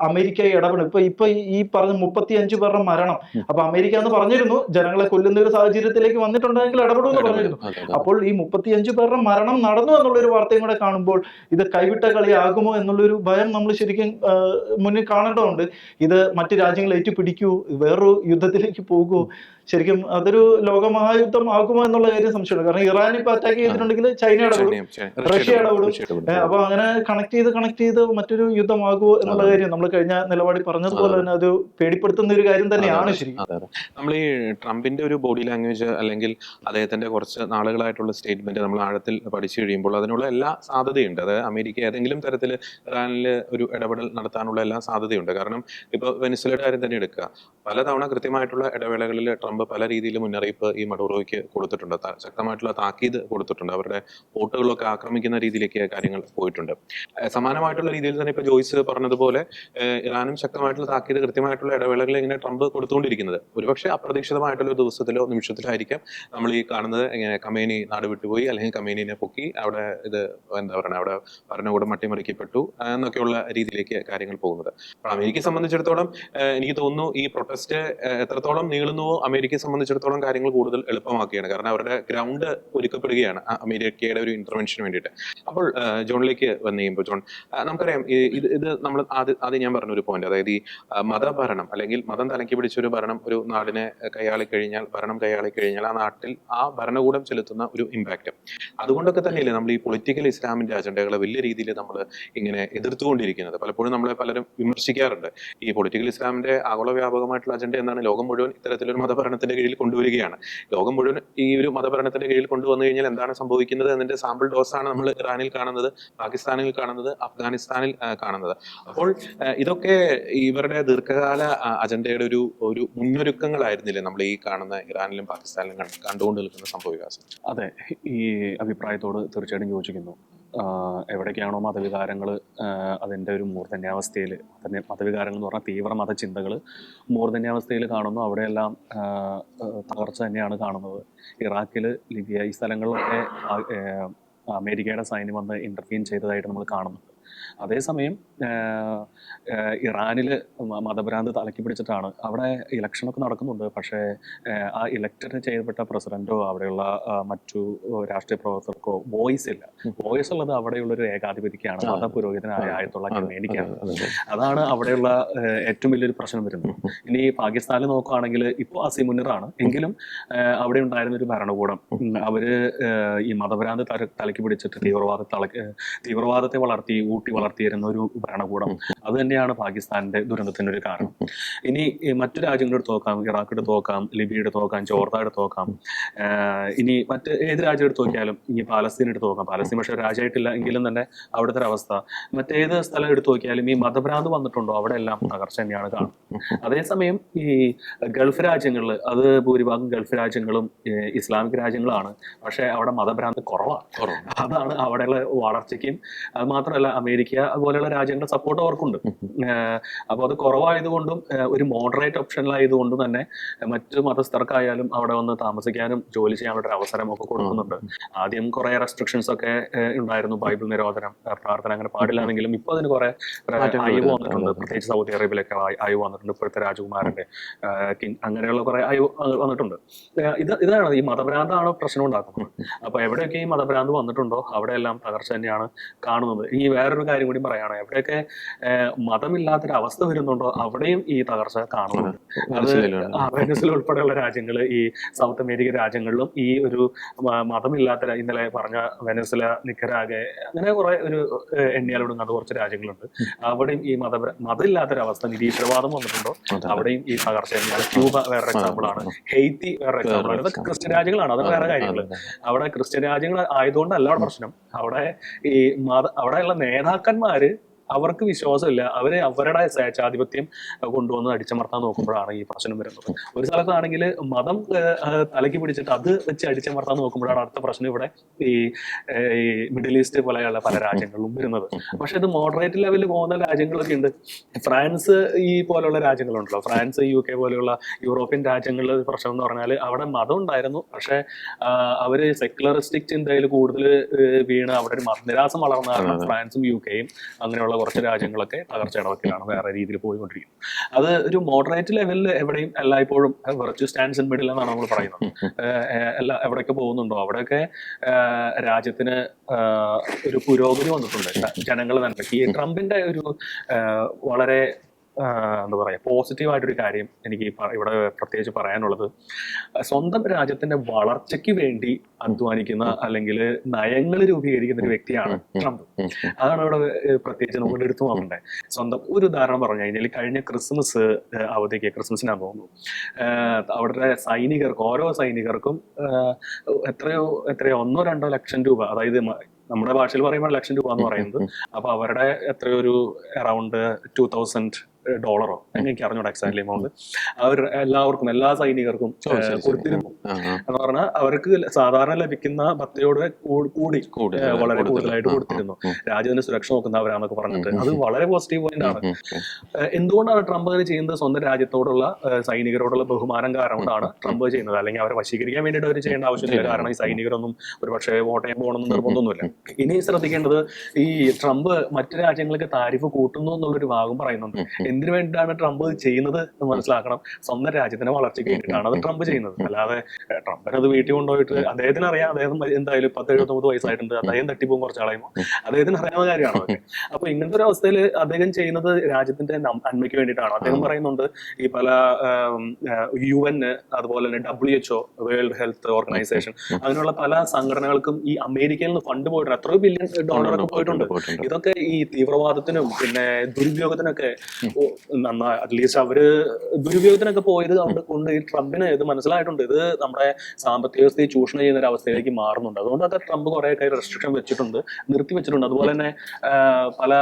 അമേരിക്ക ഇടപെടും. ഇപ്പൊ ഈ പറഞ്ഞ 35 പേരുടെ മരണം, അപ്പൊ അമേരിക്ക എന്ന് പറഞ്ഞിരുന്നു ജനങ്ങളെ കൊല്ലുന്ന ഒരു സാഹചര്യത്തിലേക്ക് വന്നിട്ടുണ്ടെങ്കിൽ ഇടപെടുമെന്ന് പറഞ്ഞിരുന്നു. അപ്പോൾ ഈ 35 പേരുടെ മരണം നടന്നു എന്നുള്ളൊരു വാർത്തയും കൂടെ കാണുമ്പോൾ ഇത് കൈവിട്ട കളിയാകുമോ എന്നുള്ളൊരു ഭയം നമ്മൾ ശരിക്കും മുന്നിൽ കാണേണ്ടതുണ്ട്. ഇത് മറ്റു രാജ്യങ്ങൾ ഏറ്റുപിടിക്കൂ, വേറൊരു യുദ്ധത്തിലേക്ക് പോകുമോ, ശരിക്കും അതൊരു ലോകമഹായുദ്ധം ആകുമോ എന്നുള്ള കാര്യം സംശയമുണ്ട്. കാരണം ഇറാൻ ഇപ്പൊ അറ്റാക്ക് ചെയ്തിട്ടുണ്ടെങ്കിൽ ചൈന ഇടപെടും, റഷ്യ ഇടപെടും. അപ്പൊ അങ്ങനെ കണക്ട് ചെയ്ത് മറ്റൊരു യുദ്ധമാകുമോ എന്നുള്ള കാര്യം നമ്മൾ കഴിഞ്ഞ നിലപാടിൽ പറഞ്ഞതുപോലെ തന്നെ അത് പേടിപ്പെടുത്തുന്ന ഒരു കാര്യം തന്നെയാണ് ശരിക്കും. നമ്മൾ ഈ ട്രംപിന്റെ ഒരു ബോഡി ലാംഗ്വേജ് അല്ലെങ്കിൽ അദ്ദേഹത്തിന്റെ കുറച്ച് നാളുകളായിട്ടുള്ള സ്റ്റേറ്റ്മെന്റ് നമ്മൾ ആഴത്തിൽ പഠിച്ചു കഴിയുമ്പോൾ അതിനുള്ള എല്ലാ സാധ്യതയുണ്ട്. അത് അമേരിക്ക ഏതെങ്കിലും തരത്തിൽ ഇറാനിൽ ഒരു ഇടപെടൽ നടത്താനുള്ള എല്ലാ സാധ്യതയുണ്ട്. കാരണം ഇപ്പൊ വെനിസ്വേലയുടെ കാര്യം തന്നെ എടുക്കുക, പലതവണ കൃത്യമായിട്ടുള്ള ഇടവേളകളിൽ ട്രംപ് പല രീതിയിൽ മുന്നറിയിപ്പ് ഈ മഡൂറോയ്ക്ക് കൊടുത്തിട്ടുണ്ട്, ശക്തമായിട്ടുള്ള താക്കീത് കൊടുത്തിട്ടുണ്ട്, അവരുടെ വോട്ടുകളൊക്കെ ആക്രമിക്കുന്ന രീതിയിലേക്ക് കാര്യങ്ങൾ പോയിട്ടുണ്ട്. സമാനമായിട്ടുള്ള രീതിയിൽ തന്നെ ഇപ്പൊ ജോയ്സ് പറഞ്ഞതുപോലെ ഇറാനും ശക്തമായിട്ടുള്ള താക്കീത് കൃത്യമായിട്ടുള്ള ഇടവേളകളിൽ ഇങ്ങനെ ട്രംപ് കൊടുത്തുകൊണ്ടിരിക്കുന്നത്. ഒരുപക്ഷെ അപ്രതീക്ഷിതമായിട്ടുള്ള ഒരു ദിവസത്തിലോ നിമിഷത്തിലായിരിക്കാം നമ്മൾ ഈ കാണുന്നത്, ഇങ്ങനെ കമേനി നാട് വിട്ടുപോയി അല്ലെങ്കിൽ കമേനിനെ പൊക്കി അവിടെ ഇത് എന്താ പറയുക, അവിടെ ഭരണകൂടം അട്ടിമറിക്കപ്പെട്ടു എന്നൊക്കെയുള്ള രീതിയിലേക്ക് കാര്യങ്ങൾ പോകുന്നത്. അപ്പോൾ അമേരിക്കയെ സംബന്ധിച്ചിടത്തോളം എനിക്ക് തോന്നുന്നു ഈ പ്രൊട്ടസ്റ്റ് എത്രത്തോളം നീളുന്നുവോ അമേരിക്കയെ സംബന്ധിച്ചിടത്തോളം കാര്യങ്ങൾ കൂടുതൽ എളുപ്പമാക്കുകയാണ്. കാരണം അവരുടെ ഗ്രൗണ്ട് ഒരുക്കപ്പെടുകയാണ് അമേരിക്കയുടെ ഒരു ഇന്റർവെൻഷന് വേണ്ടിയിട്ട്. അപ്പോൾ ജോണിലേക്ക് വന്നു കഴിയുമ്പോൾ ജോൺ, നമുക്കറിയാം ഇത് നമ്മൾ ആദ്യം ഞാൻ പറഞ്ഞ ഒരു പോയിന്റ്, അതായത് ഈ മതഭരണം അല്ലെങ്കിൽ മതം തലക്കി പിടിച്ച ഒരു ഭരണം ഒരു നാടിനെ ഭരണം കൈയാളി കഴിഞ്ഞാൽ ആ നാട്ടിൽ ആ ഭരണകൂടം ചെലുത്തുന്ന ഒരു ഇമ്പാക്ട്, അതുകൊണ്ടൊക്കെ തന്നെയല്ലേ നമ്മൾ ഈ പൊളിറ്റിക്കൽ ഇസ്ലാമിന്റെ അജണ്ടകളെ വലിയ രീതിയിൽ നമ്മൾ ഇങ്ങനെ എതിർത്തുകൊണ്ടിരിക്കുന്നത്. പലപ്പോഴും നമ്മളെ പലരും വിമർശിക്കാറുണ്ട്. ഈ പൊളിറ്റിക്കൽ ഇസ്ലാമിന്റെ ആഗോള വ്യാപകമായിട്ടുള്ള അജണ്ട എന്താണ്? ലോകം മുഴുവൻ ഇത്തരത്തിലൊരു മതഭരണത്തിന്റെ കീഴിൽ കൊണ്ടുവരികയാണ്. ലോകം മുഴുവൻ ഈ ഒരു മതഭരണത്തിന്റെ കീഴിൽ കൊണ്ടുവന്നു കഴിഞ്ഞാൽ എന്താണ് സംഭവിക്കുന്നത് എന്നതിന്റെ സാമ്പിൾ ഡോസാണ് നമ്മൾ ഇറാനിൽ കാണുന്നത്, പാകിസ്ഥാനിൽ കാണുന്നത്, അഫ്ഗാനിസ്ഥാനിൽ കാണുന്നത്. അപ്പോൾ ഇതൊക്കെ ഇവരുടെ ദീർഘകാല അജണ്ടയുടെ ഒരു മുന്നൊരുക്കങ്ങളായിരുന്നില്ലേ നമ്മൾ ഈ കാണുന്ന ഇറാനിലും പാകിസ്ഥാനിലും കണ്ടുകൊണ്ട് നിൽക്കുന്ന സംഭവ വികാസം? അതെ, ഈ അഭിപ്രായത്തോട് തീർച്ചയായിട്ടും യോജിക്കുന്നു. എവിടേക്കാണോ മതവികാരങ്ങൾ അതിൻ്റെ ഒരു മൂർധന്യാവസ്ഥയിൽ, മതവികാരങ്ങൾ എന്ന് പറഞ്ഞാൽ തീവ്ര മതചിന്തകൾ മൂർധന്യാവസ്ഥയിൽ കാണുന്നു, അവിടെയെല്ലാം തകർച്ച തന്നെയാണ് കാണുന്നത്. ഇറാഖിൽ, ലിബിയ, ഈ സ്ഥലങ്ങളിലൊക്കെ അമേരിക്കയുടെ സൈന്യം വന്ന് ഇന്റർവീൻ ചെയ്തതായിട്ട് നമ്മൾ കാണുന്നുണ്ട്. അതേസമയം ഇറാനിൽ മതഭ്രാന്ത് തലക്കി പിടിച്ചിട്ടാണ് അവിടെ ഇലക്ഷനൊക്കെ നടക്കുന്നുണ്ട്. പക്ഷേ ആ ഇലക്ടഡ് ചെയ്യപ്പെട്ട പ്രസിഡന്റോ അവിടെയുള്ള മറ്റു രാഷ്ട്രീയ പ്രവർത്തകർക്കോ വോയിസ് ഇല്ല. വോയിസ് ഉള്ളത് അവിടെയുള്ളൊരു ഏകാധിപതിക്കാണ്, മതപുരോഹിതനായ ആയത്തുള്ള ഖമേനിക്കാണ്. അതാണ് അവിടെയുള്ള ഏറ്റവും വലിയൊരു പ്രശ്നം വരുന്നത്. ഇനി പാകിസ്ഥാനിൽ നോക്കുകയാണെങ്കിൽ ഇപ്പോൾ അസിമുന്നിറാണ്, എങ്കിലും അവിടെ ഉണ്ടായിരുന്ന ഒരു ഭരണകൂടം അവര് ഈ മതഭ്രാന്ത് തലക്കി പിടിച്ചിട്ട് തീവ്രവാദത്തെ ഊട്ടി വളർത്തിയിരുന്ന ഒരു ഭരണകൂടം. അത് തന്നെയാണ് പാകിസ്ഥാന്റെ ദുരന്തത്തിന്റെ ഒരു കാരണം. ഇനി മറ്റു രാജ്യങ്ങളെടുത്ത് നോക്കാം, ഇറാഖെടുത്ത് നോക്കാം, ലിബിയുടെ നോക്കാം, ജോർദാനെടുത്ത് നോക്കാം, ഇനി മറ്റ് ഏത് രാജ്യം എടുത്ത് നോക്കിയാലും, ഇനി പാലസ്തീൻ എടുത്ത് നോക്കാം. പാലസ്തീൻ പക്ഷേ രാജ്യമായിട്ടില്ല എങ്കിലും തന്നെ അവിടുത്തെ ഒരു അവസ്ഥ, മറ്റേത് സ്ഥലം എടുത്ത് നോക്കിയാലും ഈ മതഭ്രാന്ത് വന്നിട്ടുണ്ടോ അവിടെ എല്ലാം തകർച്ച തന്നെയാണ് കാണുന്നത്. അതേസമയം ഈ ഗൾഫ് രാജ്യങ്ങളിൽ, അത് ഭൂരിഭാഗം ഗൾഫ് രാജ്യങ്ങളും ഇസ്ലാമിക് രാജ്യങ്ങളാണ്, പക്ഷെ അവിടെ മതഭ്രാന്ത് കുറവാണ്. അതാണ് അവിടെയുള്ള വളർച്ചയ്ക്കും, അത് മാത്രമല്ല അമേരിക്ക അതുപോലെയുള്ള രാജ്യങ്ങളുടെ സപ്പോർട്ട് അവർക്കുണ്ട്. അപ്പോൾ അത് കുറവായതുകൊണ്ടും ഒരു മോഡറേറ്റ് ഓപ്ഷനിലായതുകൊണ്ടും തന്നെ മറ്റു മതസ്ഥർക്കായാലും അവിടെ വന്ന് താമസിക്കാനും ജോലി ചെയ്യാനുള്ള ഒരു അവസരം ഒക്കെ കൊടുക്കുന്നുണ്ട്. ആദ്യം കുറെ റെസ്ട്രിക്ഷൻസ് ഒക്കെ ഉണ്ടായിരുന്നു, ബൈബിൾ നിരോധനം, പ്രാർത്ഥന അങ്ങനെ പാടില്ലാണെങ്കിലും ഇപ്പോൾ അതിന് കുറെ അയവ് വന്നിട്ടുണ്ട്. പ്രത്യേകിച്ച് സൗദി അറേബ്യയിലൊക്കെ അയവ് വന്നിട്ടുണ്ട്. ഇപ്പോഴത്തെ രാജകുമാരന്റെ അങ്ങനെയുള്ള കുറെ അയവ് വന്നിട്ടുണ്ട്. ഇതാണ് ഈ മതഭ്രാന്താണ് പ്രശ്നം ഉണ്ടാക്കുന്നത്. അപ്പൊ എവിടെയൊക്കെ ഈ മതഭ്രാന്ത് വന്നിട്ടുണ്ടോ അവിടെയെല്ലാം തകർച്ച തന്നെയാണ് കാണുന്നത്. ഈ വേറൊരു കാര്യം കൂടി പറയാണ്, എവിടെയൊക്കെ മതമില്ലാത്തൊരു അവസ്ഥ വരുന്നുണ്ടോ അവിടെയും ഈ തകർച്ച കാണുന്നുണ്ട്. അത് വെനസ്വല ഉൾപ്പെടെയുള്ള രാജ്യങ്ങൾ, ഈ സൗത്ത് അമേരിക്കൻ രാജ്യങ്ങളിലും ഈ ഒരു മതമില്ലാത്ത, ഇന്നലെ പറഞ്ഞ വെനസ്വല, നിക്കരാഗെ, അങ്ങനെ കുറെ ഒരു എണ്ണിയാലൊടുങ്ങാത്ത കുറച്ച് രാജ്യങ്ങളുണ്ട്. അവിടെയും ഈ മതമില്ലാത്തൊരവസ്ഥ, നിരീശ്വരവാദം വന്നിട്ടുണ്ടോ അവിടെയും ഈ തകർച്ച തന്നെയാണ്. ക്യൂബ വേറൊരു എക്സാമ്പിൾ ആണ്, ഹെയ്ത്തി വേറൊരു എക്സാമ്പിൾ ആണ്. ഇതൊക്കെ ക്രിസ്ത്യൻ രാജ്യങ്ങളാണ്, അത് വേറെ കാര്യങ്ങൾ. അവിടെ ക്രിസ്ത്യൻ രാജ്യങ്ങൾ ആയതുകൊണ്ടല്ല അവിടെ പ്രശ്നം. അവിടെ ഈ അവിടെയുള്ള നേതാക്കന്മാര് അവർക്ക് വിശ്വാസമില്ല, അവരുടെ സ്വേച്ഛാധിപത്യം കൊണ്ടുവന്ന് അടിച്ചമർത്താൻ നോക്കുമ്പോഴാണ് ഈ പ്രശ്നം വരുന്നത്. ഒരു സ്ഥലത്താണെങ്കിൽ മതം തലക്കി പിടിച്ചിട്ട് അത് വെച്ച് അടിച്ചമർത്താൻ നോക്കുമ്പോഴാണ് അടുത്ത പ്രശ്നം ഇവിടെ ഈ മിഡിൽ ഈസ്റ്റ് പോലെയുള്ള പല രാജ്യങ്ങളിലും വരുന്നത്. പക്ഷെ ഇത് മോഡറേറ്റ് ലെവലിൽ പോകുന്ന രാജ്യങ്ങളൊക്കെ ഉണ്ട്. ഫ്രാൻസ്, ഈ പോലെയുള്ള രാജ്യങ്ങളുണ്ടല്ലോ, ഫ്രാൻസ്, UK പോലെയുള്ള യൂറോപ്യൻ രാജ്യങ്ങളിലെ പ്രശ്നം എന്ന് പറഞ്ഞാൽ അവിടെ മതം ഉണ്ടായിരുന്നു, പക്ഷെ അവര് സെക്യുലറിസ്റ്റിക് ചിന്തയിൽ കൂടുതൽ വീണ് അവിടെ ഒരു മതനിരാസം വളർന്ന കാരണം ഫ്രാൻസും UKയും അങ്ങനെയുള്ള കുറച്ച് രാജ്യങ്ങളൊക്കെ തകർച്ചയുടെ വക്കിലാണ്, വേറെ രീതിയിൽ പോയിക്കൊണ്ടിരിക്കുന്നത്. അത് ഒരു മോഡറേറ്റ് ലെവലിൽ എവിടെയും എല്ലായ്പ്പോഴും വെർച്വൽ സ്റ്റാൻഡ്സ് ഇൻ മിഡിൽ എന്നാണ് നമ്മൾ പറയുന്നത്. എവിടെയൊക്കെ പോകുന്നുണ്ടോ അവിടെയൊക്കെ രാജ്യത്തിന് ഒരു പുരോഗതി വന്നിട്ടുണ്ട്. ജനങ്ങൾ തന്നെ ഈ ട്രംപിന്റെ ഒരു വളരെ എന്താ പറയുക, പോസിറ്റീവായിട്ടൊരു കാര്യം എനിക്ക് ഇവിടെ പ്രത്യേകിച്ച് പറയാനുള്ളത്, സ്വന്തം രാജ്യത്തിന്റെ വളർച്ചയ്ക്ക് വേണ്ടി അധ്വാനിക്കുന്ന അല്ലെങ്കിൽ നയങ്ങൾ രൂപീകരിക്കുന്ന ഒരു വ്യക്തിയാണ് ട്രംപ്. അതാണ് ഇവിടെ പ്രത്യേകിച്ച് നമുക്ക് എടുത്തു നോക്കണ്ടേ. സ്വന്തം ഒരു ഉദാഹരണം പറഞ്ഞു കഴിഞ്ഞാൽ, കഴിഞ്ഞ ക്രിസ്മസ് അവധിക്ക്, ക്രിസ്മസിനാന്ന് തോന്നുന്നു, അവിടുത്തെ സൈനികർക്ക്, ഓരോ സൈനികർക്കും എത്രയോ 1-2 ലക്ഷം രൂപ, അതായത് നമ്മുടെ ഭാഷയിൽ പറയുമ്പോൾ ലക്ഷം രൂപ എന്ന് പറയുന്നത്, അപ്പൊ അവരുടെ എത്രയോ ഒരു അറൗണ്ട് $2,000 എനിക്ക് അറിഞ്ഞൂടെ എക്സാക്ട്ലി എമൗണ്ട്, അവർ എല്ലാവർക്കും, എല്ലാ സൈനികർക്കും കൊടുത്തിരുന്നു. എന്ന് പറഞ്ഞാൽ അവർക്ക് സാധാരണ ലഭിക്കുന്ന ഭത്തയോട് കൂടി വളരെ കൂടുതലായിട്ട് കൊടുത്തിരുന്നു. രാജ്യത്തിന്റെ സുരക്ഷ നോക്കുന്നവരാന്നൊക്കെ പറഞ്ഞിട്ട് അത് വളരെ പോസിറ്റീവ് പോയിന്റ് ആണ്. എന്തുകൊണ്ടാണ് ട്രംപ് അങ്ങനെ ചെയ്യുന്നത്? സ്വന്തം രാജ്യത്തോടുള്ള സൈനികരോടുള്ള ബഹുമാനം കാരണമാണ് ട്രംപ് ചെയ്യുന്നത്. അല്ലെങ്കിൽ അവരെ വശീകരിക്കാൻ വേണ്ടിയിട്ട് അവർ ചെയ്യേണ്ട ആവശ്യമില്ല. കാരണം ഈ സൈനികരൊന്നും ഒരു പക്ഷേ വോട്ട് ചെയ്യാൻ പോകണമെന്ന് നിർബന്ധമൊന്നുമില്ല. ഇനി ശ്രദ്ധിക്കേണ്ടത്, ഈ ട്രംപ് മറ്റു രാജ്യങ്ങൾക്ക് താരിഫ് കൂട്ടുന്നു എന്നുള്ളൊരു ഭാഗം പറയുന്നുണ്ട്. എന്തിനു വേണ്ടിയിട്ടാണ് ട്രംപ് ചെയ്യുന്നത് എന്ന് മനസ്സിലാക്കണം. സ്വന്തം രാജ്യത്തിന്റെ വളർച്ചയ്ക്ക് വേണ്ടിയിട്ടാണ് അത് ട്രംപ് ചെയ്യുന്നത്. അല്ലാതെ ട്രംപിന് അത് വീട്ടിൽ കൊണ്ടുപോയിട്ട് അദ്ദേഹത്തിന് അറിയാം, അദ്ദേഹം എന്തായാലും 10-79 വയസ്സായിട്ടുണ്ട്, അദ്ദേഹം തട്ടിപ്പോകും കുറച്ച് കളയുമ്പോൾ, അദ്ദേഹത്തിന് അറിയാവുന്ന കാര്യമാണ് അതൊക്കെ. അപ്പൊ ഇങ്ങനത്തെ ഒരു അവസ്ഥയിൽ അദ്ദേഹം ചെയ്യുന്നത് രാജ്യത്തിന്റെ നന്മയ്ക്ക് വേണ്ടിയിട്ടാണ്. അദ്ദേഹം പറയുന്നുണ്ട് ഈ പല UN, അതുപോലെ തന്നെ WHO, വേൾഡ് ഹെൽത്ത് ഓർഗനൈസേഷൻ, അതിനുള്ള പല സംഘടനകൾക്കും ഈ അമേരിക്കയിൽ നിന്ന് ഫണ്ട് പോയിട്ടുണ്ട്, എത്രയോ ബില്യൺ ഡോളറൊക്കെ പോയിട്ടുണ്ട്. ഇതൊക്കെ ഈ തീവ്രവാദത്തിനും പിന്നെ ദുരുപയോഗത്തിനൊക്കെ നന്നായി, അറ്റ്ലീസ്റ്റ് അവര് ദുരുപയോഗത്തിനൊക്കെ പോയത് കൊണ്ട് ഈ ട്രംപിന് ഇത് മനസ്സിലായിട്ടുണ്ട്, ഇത് നമ്മുടെ സാമ്പത്തിക വ്യവസ്ഥയെ ചൂഷണം ചെയ്യുന്ന ഒരു അവസ്ഥയിലേക്ക് മാറുന്നുണ്ട്. അതുകൊണ്ടൊക്കെ ട്രംപ് കുറെ റെസ്ട്രിക്ഷൻ വെച്ചിട്ടുണ്ട്, നിർത്തി വെച്ചിട്ടുണ്ട്. അതുപോലെ തന്നെ പല